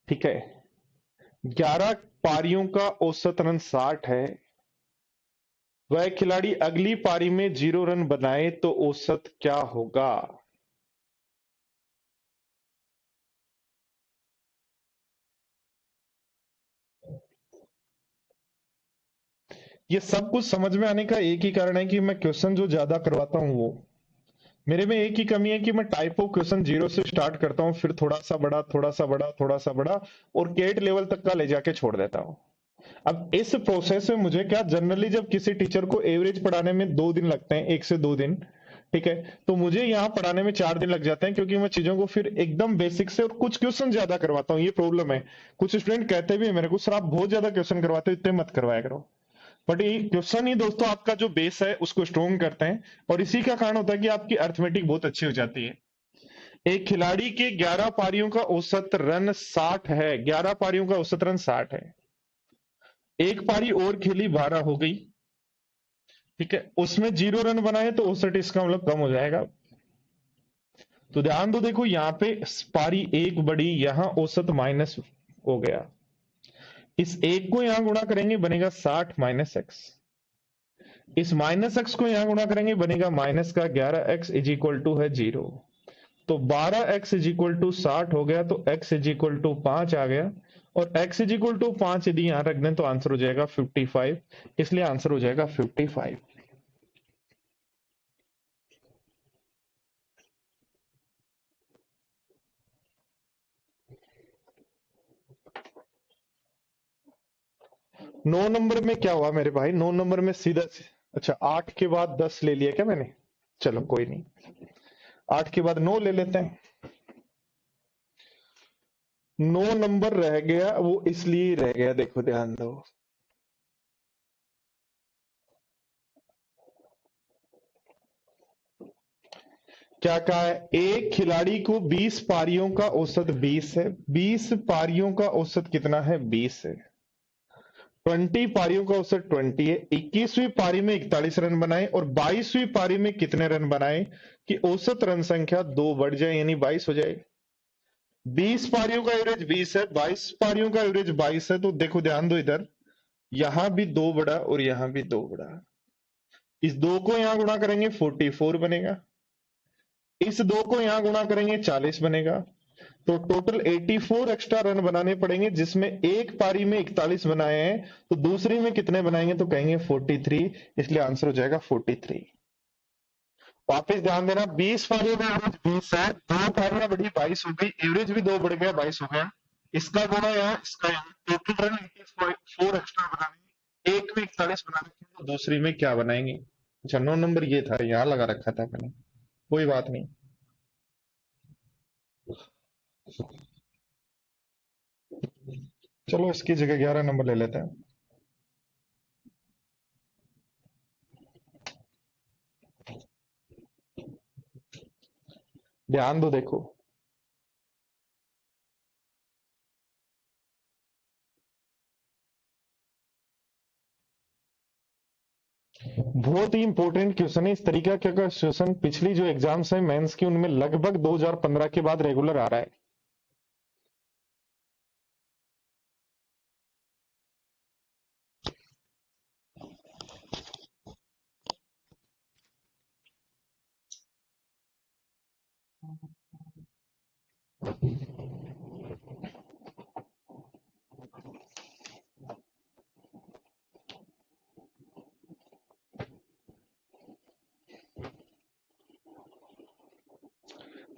ठीक है, 11 पारियों का औसत रन 60 है, वह खिलाड़ी अगली पारी में 0 रन बनाए तो औसत क्या होगा? ये सब कुछ समझ में आने का एक ही कारण है कि मैं क्वेश्चन जो ज्यादा करवाता हूं वो, मेरे में एक ही कमी है कि मैं टाइप ऑफ क्वेश्चन 0 से स्टार्ट करता हूं, फिर थोड़ा सा बड़ा, थोड़ा सा बड़ा, थोड़ा सा बड़ा, और केट लेवल तक का ले जाके छोड़ देता हूं। अब इस प्रोसेस में मुझे क्या, जनरली जब किसी टीचर को एवरेज पढ़ाने में 2 दिन लगते हैं, 1 से 2 दिन, ठीक है। तो मुझे यहाँ पढ़ाने में 4 दिन लग जाते हैं, क्योंकि मैं चीजों को फिर एकदम बेसिक से और कुछ क्वेश्चन ज्यादा करवाता हूँ, ये प्रॉब्लम है। कुछ स्टूडेंट कहते भी है मेरे को, सर आप बहुत ज्यादा क्वेश्चन करवाते हो, इतने मत करवाया करो। बट ये क्वेश्चन ही दोस्तों आपका जो बेस है उसको स्ट्रोंग करते हैं, और इसी का कारण होता है कि आपकी अर्थमेटिक बहुत अच्छी हो जाती है। एक खिलाड़ी के 11 पारियों का औसत रन 60 है, 11 पारियों का औसत रन 60 है। एक पारी और खेली 12 हो गई, ठीक है, उसमें 0 रन बनाए तो औसत इसका मतलब कम हो जाएगा। तो ध्यान दो, देखो यहाँ पे पारी एक बढ़ी, यहां औसत माइनस हो गया, इस एक को यहां गुणा करेंगे बनेगा 60 माइनस एक्स, इस माइनस एक्स को यहां गुणा करेंगे बनेगा माइनस का 11x इज इक्वल टू है 0। तो 12x इज इक्वल टू 60 हो गया, तो x इज इक्वल टू 5 आ गया, और x इज इक्वल टू 5 यदि यहां रख दें तो आंसर हो जाएगा 55, इसलिए आंसर हो जाएगा 55। नौ नंबर में क्या हुआ मेरे भाई, 9 नंबर में सीधा अच्छा 8 के बाद 10 ले लिया क्या मैंने, चलो कोई नहीं, 8 के बाद 9 ले लेते हैं। 9 नंबर रह गया, वो इसलिए रह गया, देखो ध्यान दो, क्या कहा है, एक खिलाड़ी को 20 पारियों का औसत 20 है, 20 पारियों का औसत कितना है, 20 है। 20 पारियों का औसत 20 है, 21वीं पारी में 41 रन बनाए, और 22वीं पारी में कितने रन बनाए कि औसत रन संख्या 2 बढ़ जाए, यानी 22 हो जाए। 20 पारियों का एवरेज 20 है, 22 पारियों का एवरेज 22 है, तो देखो ध्यान दो इधर, यहां भी 2 बढ़ा और यहां भी 2 बढ़ा, इस 2 को यहां गुणा करेंगे 44 बनेगा, इस 2 को यहां गुणा करेंगे 40 बनेगा, तो टोटल 84 एक्स्ट्रा रन बनाने पड़ेंगे, जिसमें एक पारी में 41 बनाए हैं, तो दूसरी में कितने बनाएंगे तो कहेंगे 43, इसलिए आंसर हो जाएगा 43। वापस ध्यान देना, 20 पारियों में एवरेज 20 है, 2 पारियां बढ़ी 22 हो गई, एवरेज भी 2 बढ़ गया 22 हो गया, इसका गुणा यहाँ इसका यहाँ, टोटल रन 84 एक्स्ट्रा बनाने, एक में 41 बना रखे, तो दूसरी में क्या बनाएंगे। अच्छा 9 नंबर ये था, यहाँ लगा रखा था मैंने, कोई बात नहीं। चलो इसकी जगह 11 नंबर ले लेते हैं। ध्यान दो देखो, बहुत ही इंपॉर्टेंट क्वेश्चन है। इस तरीका का क्वेश्चन पिछली जो एग्जाम्स है मेंस की, उनमें लगभग 2015 के बाद रेगुलर आ रहा है।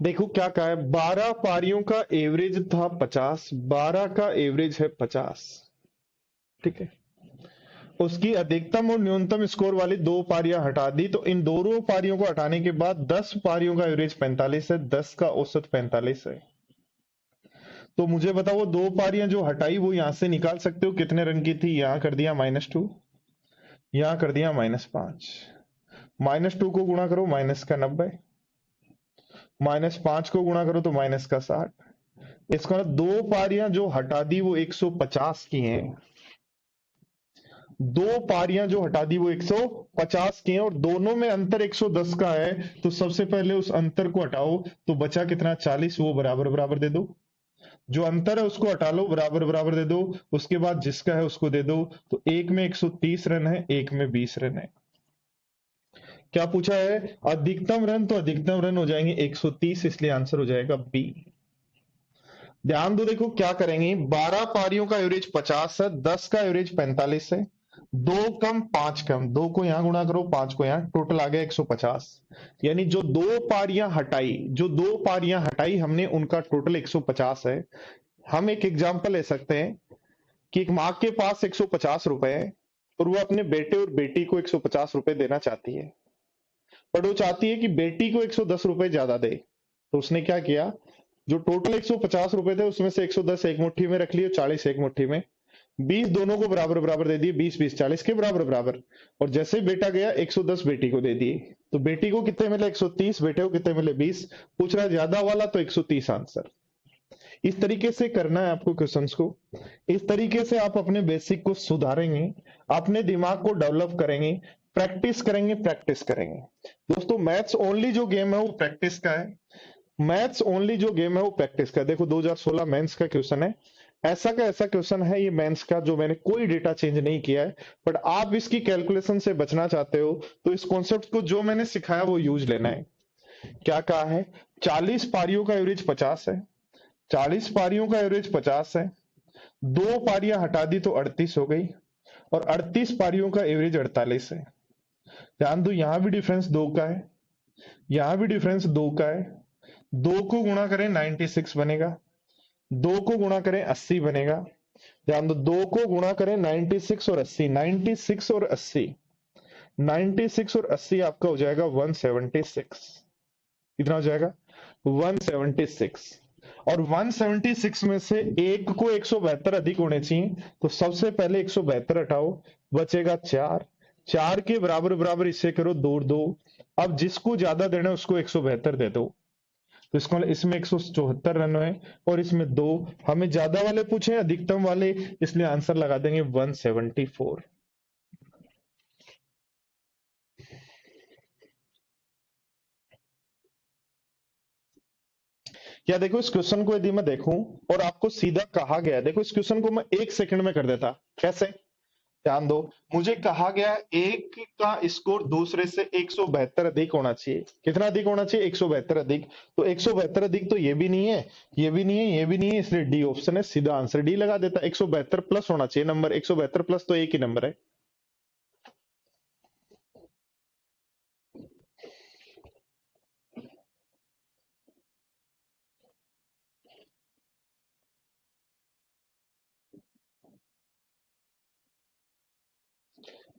देखो क्या कहा है, 12 पारियों का एवरेज था 50, 12 का एवरेज है 50, ठीक है। उसकी अधिकतम और न्यूनतम स्कोर वाली 2 पारियां हटा दी, तो इन दोनों पारियों को हटाने के बाद 10 पारियों का एवरेज 45 है, 10 का औसत 45 है। तो मुझे बताओ, वो 2 पारियां जो हटाई वो यहां से निकाल सकते हो कितने रन की थी, यहां कर दिया -2, यहां कर दिया -5, -2 को गुणा करो माइनस का 90, -5 को गुणा करो तो माइनस का 60। इसका मतलब 2 पारियां जो हटा दी वो 150 की हैं, 2 पारियां जो हटा दी वो 150 की हैं, और दोनों में अंतर 110 का है, तो सबसे पहले उस अंतर को हटाओ, तो बचा कितना 40, वो बराबर बराबर दे दो, जो अंतर है उसको हटा लो, बराबर बराबर दे दो, उसके बाद जिसका है उसको दे दो, तो एक में 130 रन है, एक में 20 रन है। क्या पूछा है, अधिकतम रन, तो अधिकतम रन हो जाएंगे 130, इसलिए आंसर हो जाएगा बी। ध्यान दो देखो क्या करेंगे, 12 पारियों का एवरेज 50 है, 10 का एवरेज 45 है, 2 कम 5 कम, 2 को यहां गुणा करो 5 को यहां, टोटल आ गया 150। यानी जो 2 पारियां हटाई, जो 2 पारियां हटाई हमने, उनका टोटल 150 है। हम एक एग्जांपल ले सकते हैं कि एक माँ के पास 150 रुपए है, और वो अपने बेटे और बेटी को 150 रुपए देना चाहती है। बट वो चाहती है कि बेटी को 110 रुपए ज्यादा दे, तो उसने क्या किया, जो टोटल 150 रुपए थे उसमें से 110 एक मुट्ठी में रख लिए, 40 एक मुट्ठी में, 20 दोनों को बराबर बराबर दे दिए, 20 20 40 के बराबर बराबर। और जैसे ही बेटा गया 110 बेटी को दे दिए, तो बेटी को कितने मिले 130, बेटे को कितने मिले 20। पूछ रहा है ज्यादा वाला, तो 130 आंसर। इस तरीके से करना है आपको क्वेश्चंस को। इस तरीके से आप अपने बेसिक को सुधारेंगे, अपने दिमाग को डेवलप करेंगे, प्रैक्टिस करेंगे, प्रैक्टिस करेंगे। दोस्तों मैथ्स ओनली जो गेम है वो प्रैक्टिस का है। मैथ्स ओनली जो गेम है वो प्रैक्टिस का है। देखो 2016 मेंस का क्वेश्चन है, ऐसा का ऐसा क्वेश्चन है ये मेंस का, जो मैंने कोई डेटा चेंज नहीं किया है। बट आप इसकी कैलकुलेशन से बचना चाहते हो तो इस कॉन्सेप्ट को जो मैंने सिखाया वो यूज लेना है। क्या कहा है, 40 पारियों का एवरेज 50 है, 40 पारियों का एवरेज 50 है, दो पारियां हटा दी तो 38 हो गई, और 38 पारियों का एवरेज 48 है। ध्यान दो यहां भी डिफरेंस 2 का है, यहां भी डिफरेंस 2 का है। 2 को गुणा करें 96 बनेगा, 2 को गुणा करें 80 बनेगा। ध्यान दो 2 को गुणा करें 96 और 80, 96 और 80, 96 और 80 आपका हो जाएगा 176। कितना हो जाएगा 176। और 176 में से एक को 172 अधिक होने चाहिए, तो सबसे पहले 172 हटाओ, बचेगा 4, 4 के बराबर बराबर इसे करो 2 2। अब जिसको ज्यादा देना है उसको 172 दे दो, तो इसको इसमें 174 रन है और इसमें 2। हमें ज्यादा वाले पूछे अधिकतम वाले, इसलिए आंसर लगा देंगे 174। या देखो इस क्वेश्चन को यदि मैं देखूं और आपको सीधा कहा गया है, देखो इस क्वेश्चन को मैं 1 सेकंड में कर देता, कैसे, ध्यान दो। मुझे कहा गया है एक का स्कोर दूसरे से 172 अधिक होना चाहिए। कितना अधिक होना चाहिए 172 अधिक। तो 172 अधिक तो ये भी नहीं है, ये भी नहीं है, ये भी नहीं है, इसलिए डी ऑप्शन है, सीधा आंसर डी लगा देता। 172 प्लस होना चाहिए नंबर, 172 प्लस तो एक ही नंबर है।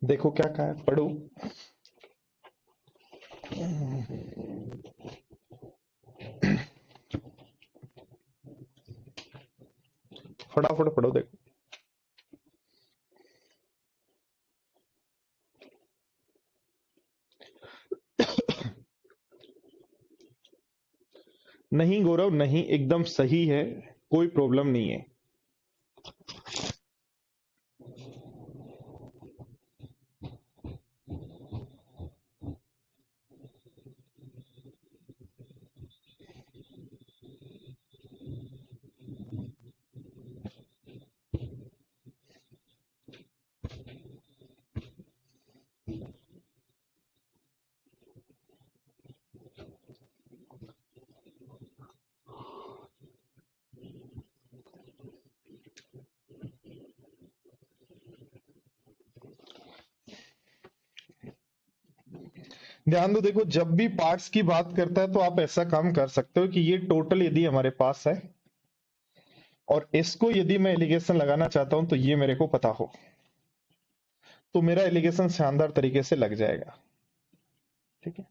देखो क्या कहा है, पढ़ो। फटाफट पढ़ो देखो। नहीं गौरव नहीं, एकदम सही है, कोई प्रॉब्लम नहीं है। ध्यान दो, देखो जब भी पार्ट्स की बात करता है तो आप ऐसा काम कर सकते हो कि ये टोटल यदि हमारे पास है और इसको यदि मैं एलिगेशन लगाना चाहता हूं तो ये मेरे को पता हो, तो मेरा एलिगेशन शानदार तरीके से लग जाएगा। ठीक है,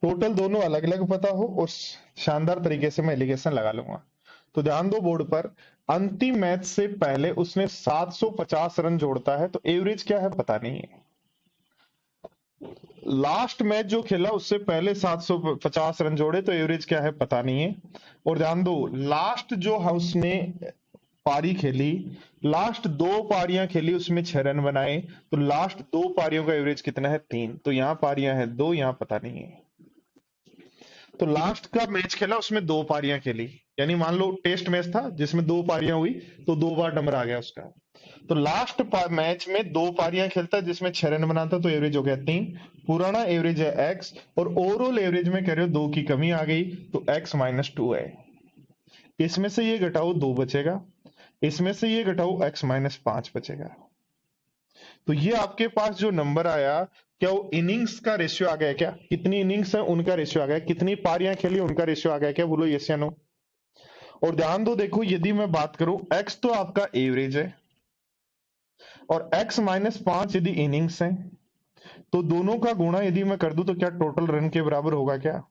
टोटल दोनों अलग अलग पता हो और शानदार तरीके से मैं एलिगेशन लगा लूंगा। तो ध्यान दो बोर्ड पर, अंतिम मैच से पहले उसने 750 रन जोड़ता है, तो एवरेज क्या है पता नहीं है। लास्ट मैच जो खेला उससे पहले 750 रन जोड़े, तो एवरेज क्या है पता नहीं है। और ध्यान दो लास्ट जो उसने पारी खेली, लास्ट 2 पारियां खेली उसमें 6 रन बनाए, तो लास्ट 2 पारियों का एवरेज कितना है 3। तो यहां पारियां है 2, यहां पता नहीं है। तो लास्ट का मैच खेला उसमें 2 पारियां खेली, यानी मान लो टेस्ट मैच था जिसमें 2 पारियां हुई, तो 2 बार नंबर आ गया उसका। तो लास्ट मैच में 2 पारियां खेलता है जिसमें 6 रन बनाता, तो एवरेज हो गया 3। पुराना एवरेज है x, और ओवरऑल एवरेज में कह रहे हो 2 की कमी आ गई, तो x -2 है। इसमें से ये घटाओ 2 बचेगा, इसमें से ये घटाओ x -5 बचेगा। तो ये आपके पास जो नंबर आया, क्या वो इनिंग्स का रेशियो आ गया क्या, कितनी इनिंग्स है उनका रेशियो आ गया, कितनी पारियां खेली उनका रेशियो आ गया क्या, बोलो यस या नो। और ध्यान दो देखो यदि मैं बात करूं x तो आपका एवरेज है, और x -5 यदि इनिंग्स है, तो दोनों का गुणा यदि मैं कर दूं तो क्या टोटल रन के बराबर होगा क्या?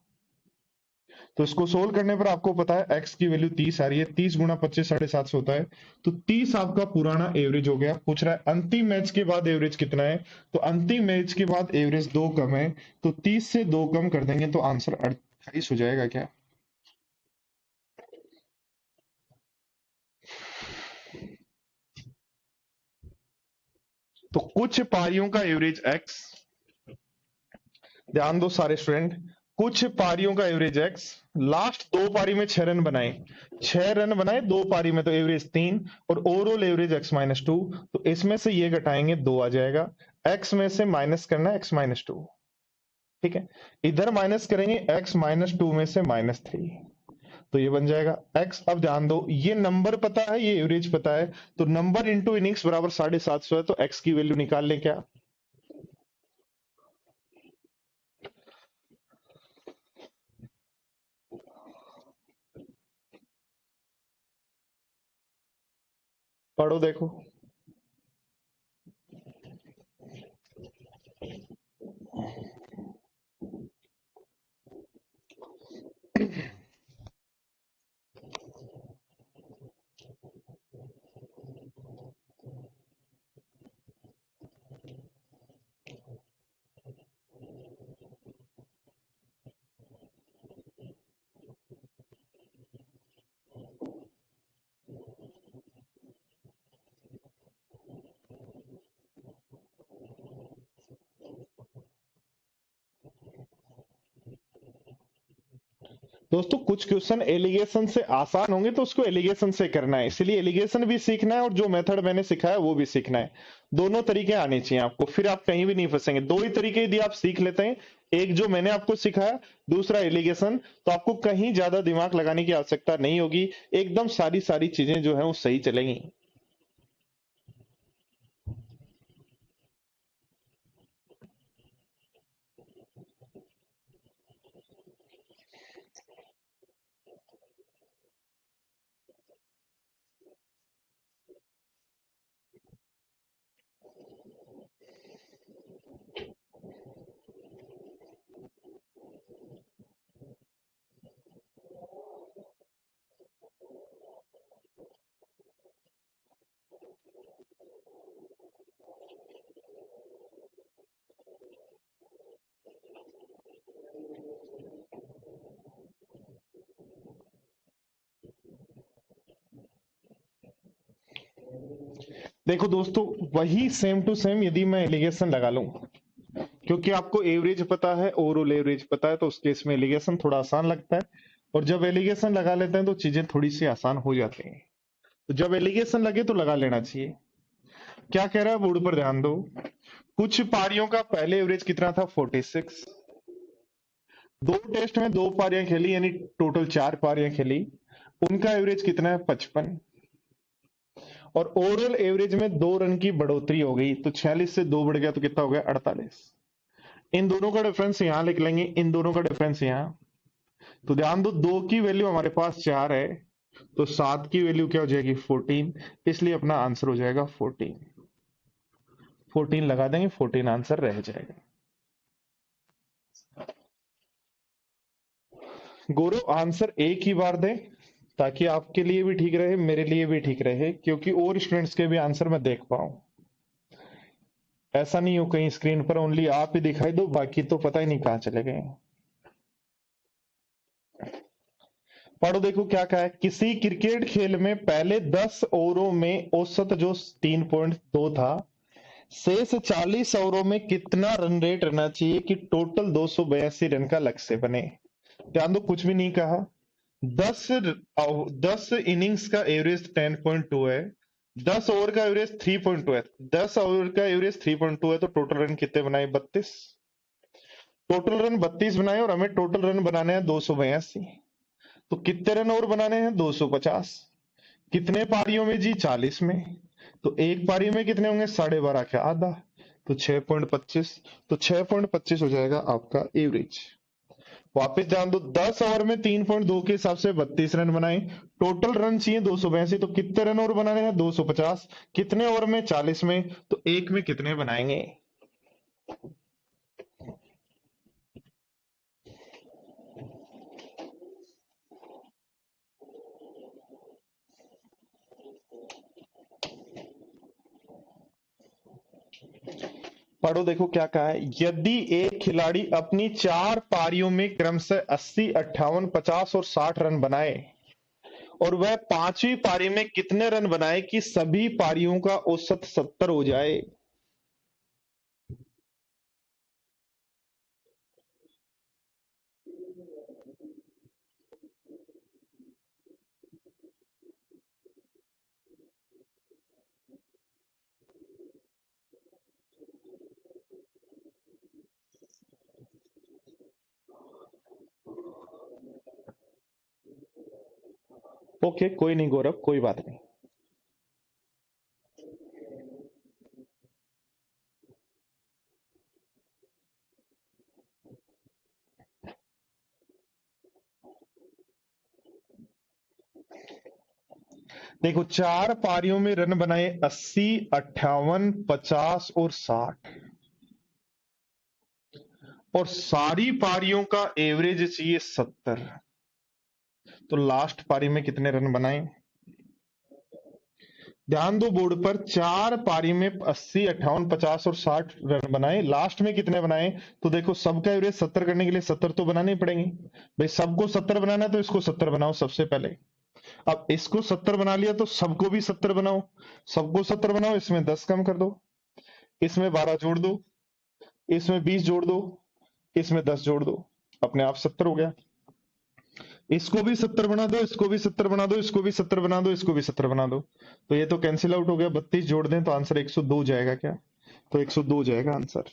तो इसको सोल्व करने पर आपको पता है x की वैल्यू 30 आ रही है। 30 गुणा 25 750 होता है। तो 30 आपका पुराना एवरेज हो गया। पूछ रहा है अंतिम मैच के बाद एवरेज कितना है। तो अंतिम मैच के बाद एवरेज 2 कम है। तो 30 से 2 कम कर देंगे तो आंसर 28 हो जाएगा क्या? तो कुछ पारियों का एवरेज x, ध्यान दो सारे स्टूडेंट, कुछ पारियों का एवरेज x, लास्ट दो पारी में 6 रन बनाए, 6 रन बनाए दो पारी में तो एवरेज 3, और ओवरऑल एवरेज x-2। तो इसमें से ये घटाएंगे 2 आ जाएगा। x में से माइनस करना है x-2, ठीक है। इधर माइनस करेंगे x-2 में से -3, तो ये बन जाएगा x। अब ध्यान दो, ये नंबर पता है, ये एवरेज पता है, तो नंबर इंटू इनिंग्स बराबर 750 है। तो x की वैल्यू निकाल लें क्या? पढ़ो देखो। दोस्तों कुछ क्वेश्चन एलिगेशन से आसान होंगे तो उसको एलिगेशन से करना है, इसलिए एलिगेशन भी सीखना है और जो मेथड मैंने सिखाया वो भी सीखना है। दोनों तरीके आने चाहिए आपको, फिर आप कहीं भी नहीं फंसेंगे। दो ही तरीके यदि आप सीख लेते हैं, एक जो मैंने आपको सिखाया, दूसरा एलिगेशन, तो आपको कहीं ज्यादा दिमाग लगाने की आवश्यकता नहीं होगी। एकदम सारी सारी चीजें जो है वो सही चलेंगी। देखो दोस्तों, वही सेम टू सेम यदि मैं एलिगेशन लगा लूं, क्योंकि आपको एवरेज पता है, ओवरऑल एवरेज पता है, तो उस केस में एलिगेशन थोड़ा आसान लगता है। और जब एलिगेशन लगा लेते हैं तो चीजें थोड़ी सी आसान हो जाती हैं। तो जब एलिगेशन लगे तो लगा लेना चाहिए। क्या कह रहा है बोर्ड पर ध्यान दो। कुछ पारियों का पहले एवरेज कितना था? 46। दो टेस्ट में दो पारियां खेली, यानी टोटल 4 पारियां खेली, उनका एवरेज कितना है? 55। और ओवरऑल एवरेज में 2 रन की बढ़ोतरी हो गई, तो 46 से 2 बढ़ गया तो कितना हो गया? 48। इन दोनों का डिफरेंस यहां लिख लेंगे, इन दोनों का डिफरेंस यहां। तो ध्यान दो, 2 की वैल्यू हमारे पास 4 है, तो 7 की वैल्यू क्या हो जाएगी? 14। इसलिए अपना आंसर हो जाएगा 14। 14 लगा देंगे, 14 आंसर रह जाएगा। गौरव आंसर एक ही बार दें, ताकि आपके लिए भी ठीक रहे, मेरे लिए भी ठीक रहे, क्योंकि और स्टूडेंट्स के भी आंसर मैं देख पाऊं। ऐसा नहीं हो कहीं स्क्रीन पर ओनली आप ही दिखाई दो, बाकी तो पता ही नहीं कहां चले गए। पढ़ो देखो क्या कहा है। किसी क्रिकेट खेल में पहले 10 ओवरों में औसत जो 3.2 था, शेष 40 ओवरों में कितना रन रेट रहना चाहिए कि टोटल 282 रन का लक्ष्य बने? ध्यान दो, कुछ भी नहीं कहा। 10 इनिंग्स का एवरेज 10.2 है, 10 ओवर का एवरेज 3.2 है। 10 ओवर का एवरेज 3.2 है, तो टोटल रन कितने बनाए? 32। टोटल रन 32 बनाए और हमें टोटल रन बनाने हैं 282। तो कितने रन और बनाने हैं? 250। कितने पारियों में जी? 40 में। तो एक पारी में कितने होंगे? 12.5 क्या आधा, तो 6.25। तो 6.25 हो जाएगा आपका एवरेज। वापस ध्यान दो, 10 ओवर में 3.2 के हिसाब से 32 रन बनाए, टोटल रन चाहिए 282, तो कितने रन और बनाने हैं? 250। कितने ओवर में? 40 में। तो एक में कितने बनाएंगे? पढ़ो, देखो क्या कहा है। यदि एक खिलाड़ी अपनी 4 पारियों में क्रमशः 80, 58, 50 और 60 रन बनाए और वह 5वीं पारी में कितने रन बनाए कि सभी पारियों का औसत 70 हो जाए। ओके, कोई नहीं गौरव, कोई बात नहीं। देखो, 4 पारियों में रन बनाए 80, 58, 50 और 60, और सारी पारियों का एवरेज चाहिए 70। तो लास्ट पारी में कितने रन बनाए? ध्यान दो बोर्ड पर, 4 पारी में 80, 58, 50 और 60 रन बनाए, लास्ट में कितने बनाए? तो देखो, सबका एवरेज 70 करने के लिए 70 तो बनाने ही पड़ेंगे। भाई सबको 70 बनाना है तो इसको 70 बनाओ सबसे पहले। अब इसको 70 बना लिया तो सबको भी 70 बनाओ। सबको 70 बनाओ, इसमें 10 कम कर दो, इसमें 12 जोड़ दो, इसमें 20 जोड़ दो, इसमें 10 जोड़ दो, अपने आप 70 हो गया। इसको भी 70 बना दो, इसको भी 70 बना दो, इसको भी 70 बना दो, इसको भी 70 बना दो। तो ये तो कैंसिल आउट हो गया, 32 जोड़ दें तो आंसर 102 जाएगा क्या? तो 102 जाएगा आंसर।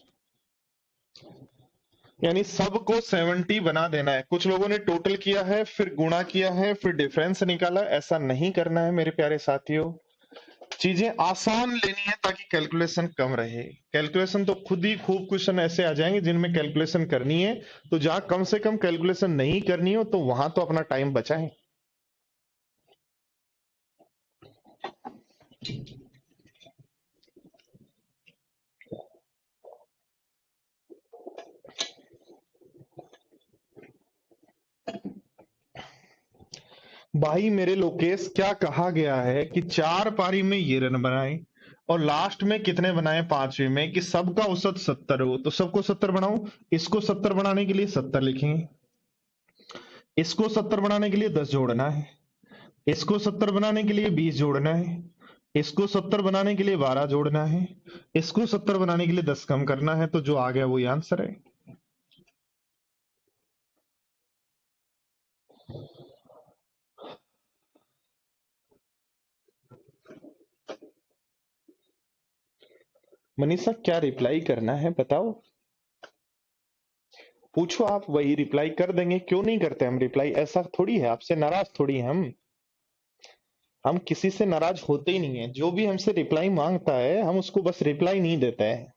यानी सबको 70 बना देना है। कुछ लोगों ने टोटल किया है, फिर गुणा किया है, फिर डिफरेंस निकाला। ऐसा नहीं करना है मेरे प्यारे साथियों। चीजें आसान लेनी है ताकि कैलकुलेशन कम रहे। कैलकुलेशन तो खुद ही खूब क्वेश्चन ऐसे आ जाएंगे जिनमें कैलकुलेशन करनी है। तो जहां कम से कम कैलकुलेशन नहीं करनी हो तो वहां तो अपना टाइम बचाएं। भाई मेरे लोकेश, क्या कहा गया है कि 4 पारी में ये रन बनाए और लास्ट में कितने बनाए 5वीं में कि सबका औसत 70 हो। तो सबको 70 बनाओ। इसको 70 बनाने के लिए 70 लिखेंगे, इसको 70 बनाने के लिए 10 जोड़ना है, इसको 70 बनाने के लिए 20 जोड़ना है, इसको 70 बनाने के लिए 12 जोड़ना है, इसको 70 बनाने के लिए 10 कम करना है। तो जो आ गया वही आंसर है। मनीषा, क्या रिप्लाई करना है बताओ? पूछो, आप वही रिप्लाई कर देंगे। क्यों नहीं करते हम रिप्लाई? ऐसा थोड़ी है, आपसे नाराज थोड़ी है हम किसी से नाराज होते ही नहीं है। जो भी हमसे रिप्लाई मांगता है हम उसको बस रिप्लाई नहीं देते हैं।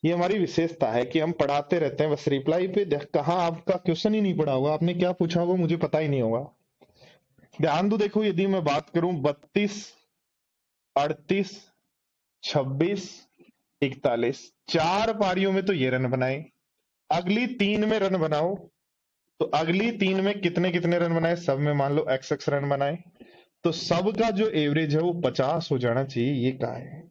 ये हमारी विशेषता है कि हम पढ़ाते रहते हैं बस रिप्लाई पे। कहाँ आपका क्वेश्चन ही नहीं पढ़ा होगा, आपने क्या पूछा होगा मुझे पता ही नहीं होगा। ध्यान दो, देखो यदि मैं बात करूं 32, 38, 26, 41, 4 पारियों में तो ये रन बनाए। अगली 3 में रन बनाओ, तो अगली 3 में कितने कितने रन बनाए? सब में मान लो एक्स एक्स रन बनाए। तो सबका जो एवरेज है वो 50 हो जाना चाहिए, ये कहा है।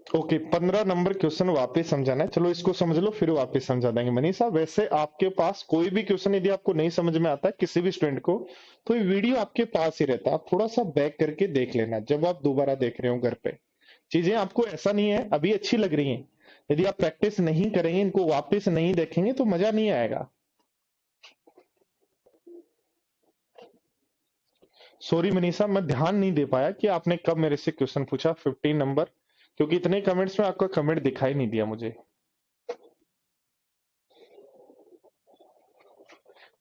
ओके, 15 नंबर क्वेश्चन वापस समझाना है। चलो इसको समझ लो फिर वापस समझा देंगे। मनीषा, वैसे आपके पास कोई भी क्वेश्चन यदि आपको नहीं समझ में आता किसी भी स्टूडेंट को, तो ये वीडियो आपके पास ही रहता है। आप थोड़ा सा बैक करके देख लेना जब आप दोबारा देख रहे हो घर पे। चीजें आपको ऐसा नहीं है अभी अच्छी लग रही हैं, यदि आप प्रैक्टिस नहीं करेंगे, इनको वापस नहीं देखेंगे तो मजा नहीं आएगा। सॉरी मनीषा, मैं ध्यान नहीं दे पाया कि आपने कब मेरे से क्वेश्चन पूछा 15 नंबर, क्योंकि इतने कमेंट्स में आपका कमेंट दिखाई नहीं दिया मुझे।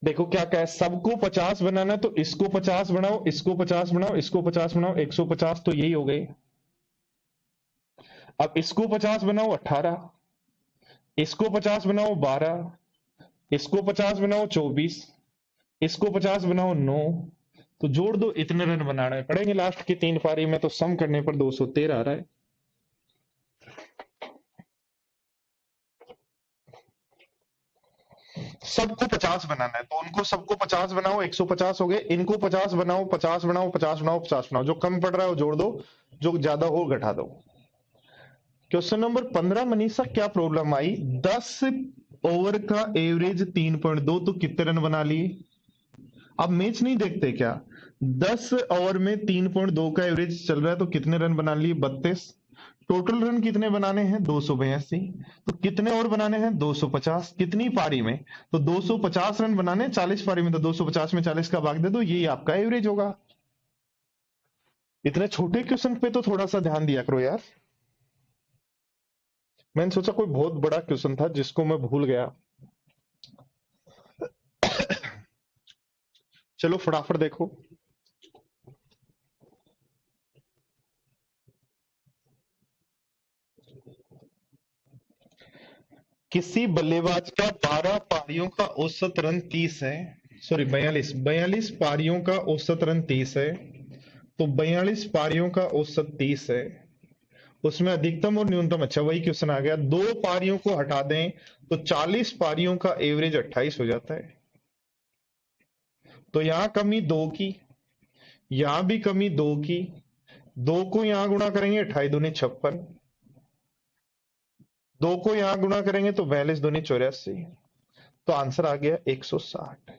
देखो क्या क्या है, सबको 50 बनाना है तो इसको 50 बनाओ, इसको 50 बनाओ, इसको 50 बनाओ, 150 तो यही हो गए। अब इसको 50 बनाओ 18, इसको 50 बनाओ 12, इसको 50 बनाओ 24, इसको 50 बनाओ 9। तो जोड़ दो, इतने रन बनाने पड़ेंगे लास्ट की 3 पारी में। तो सम करने पर 213 आ रहा है। सबको 50 बनाना है, तो उनको सबको 50 बनाओ, 150 हो गए। इनको 50 बनाओ, 50 बनाओ, 50 बनाओ, 50 बनाओ। जो कम पड़ रहा है वो जोड़ दो, जो ज्यादा हो घटा दो। क्वेश्चन नंबर 15, मनीषा क्या प्रॉब्लम आई? 10 ओवर का एवरेज 3.2, तो कितने रन बना लिए? अब मैच नहीं देखते क्या? 10 ओवर में 3.2 का एवरेज चल रहा है, तो कितने रन बना लिए? 32। टोटल रन कितने बनाने हैं? 282। तो कितने ओवर बनाने हैं? 250। कितनी पारी में? तो 250 रन बनाने हैं 40 पारी में, तो 250 में 40 का भाग दे दो, ये आपका एवरेज होगा। इतने छोटे क्वेश्चन पे तो थोड़ा सा ध्यान दिया करो यार। मैंने सोचा कोई बहुत बड़ा क्वेश्चन था जिसको मैं भूल गया। चलो फटाफट देखो। किसी बल्लेबाज का 12 पारियों का औसत रन 30 है, सॉरी 42 पारियों का औसत रन 30 है, तो 42 पारियों का औसत 30 है, उसमें अधिकतम और न्यूनतम, अच्छा वही क्वेश्चन आ गया। दो पारियों को हटा दें तो 40 पारियों का एवरेज 28 हो जाता है। तो यहां कमी दो की, यहां भी कमी दो की, दो को यहां गुणा करेंगे 28 दूनी 56, दो को यहां गुणा करेंगे तो 42 दूनी 84, तो आंसर आ गया 160।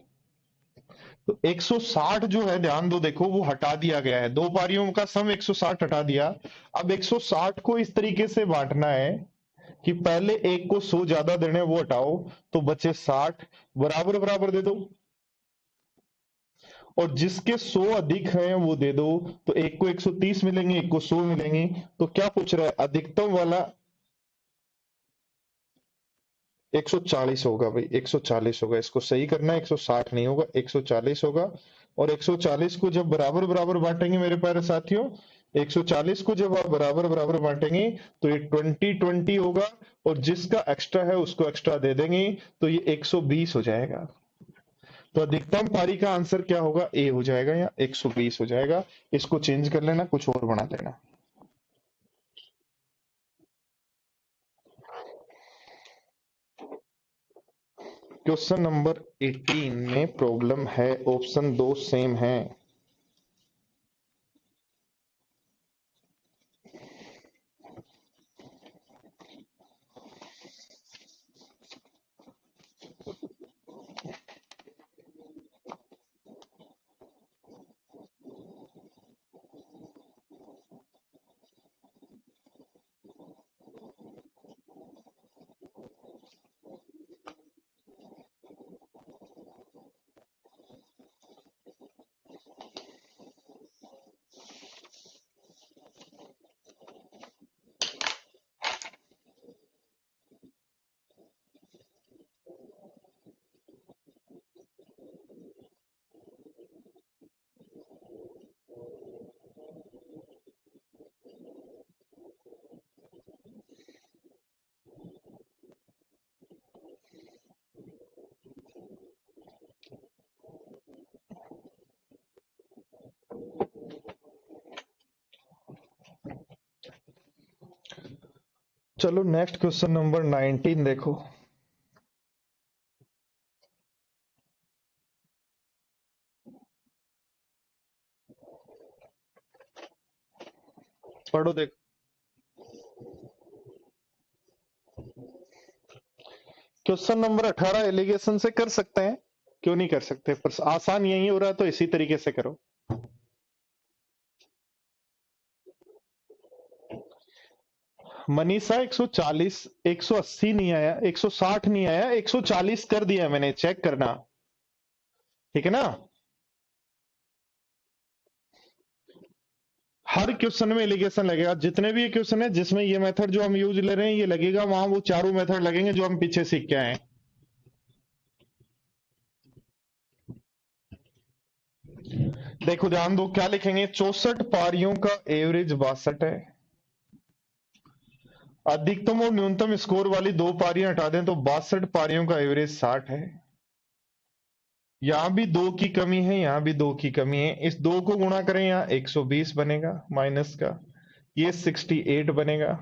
तो 160 जो है, ध्यान दो, देखो वो हटा दिया गया है, दो पारियों का सम 160 हटा दिया। अब 160 को इस तरीके से बांटना है कि पहले एक को 100 ज्यादा देने, वो हटाओ, तो बचे 60, बराबर बराबर दे दो, और जिसके 100 अधिक हैं वो दे दो। तो एक को 130 मिलेंगे, एक को 100 मिलेंगे। तो क्या पूछ रहा है? अधिकतम वाला 140 होगा भाई, 140 होगा। इसको सही करना है, 160 नहीं होगा, 140 होगा। और 140 को जब बराबर बराबर बांटेंगे मेरे प्यारे साथियों, 140 को जब आप बराबर बराबर बांटेंगे तो ये 20-20 होगा, और जिसका एक्स्ट्रा है उसको एक्स्ट्रा दे देंगे, तो ये 120 हो जाएगा। तो अधिकतम पारी का आंसर क्या होगा? ए हो जाएगा, या 120 हो जाएगा। इसको चेंज कर लेना, कुछ और बना लेना। क्वेश्चन नंबर 18 में प्रॉब्लम है, ऑप्शन दो सेम है। चलो नेक्स्ट क्वेश्चन नंबर 19 देखो। पढ़ो देखो। क्वेश्चन नंबर 18 एलिगेशन से कर सकते हैं, क्यों नहीं कर सकते, पर आसान यही हो रहा है, तो इसी तरीके से करो। मनीषा 140, 180 नहीं आया, 160 नहीं आया, 140 कर दिया मैंने, चेक करना, ठीक है ना? हर क्वेश्चन में एलिगेशन लगेगा, जितने भी क्वेश्चन है जिसमें ये मेथड जो हम यूज ले रहे हैं ये लगेगा, वहां वो चारों मेथड लगेंगे जो हम पीछे सीख के आए हैं। देखो ध्यान दो, क्या लिखेंगे? 64 पारियों का एवरेज 62 है, अधिकतम और न्यूनतम स्कोर वाली दो पारियां हटा दें तो 62 पारियों का एवरेज 60 है। यहां भी दो की कमी है, यहां भी दो की कमी है, इस दो को गुणा करें, यहां 120 बनेगा माइनस का, ये 68 बनेगा।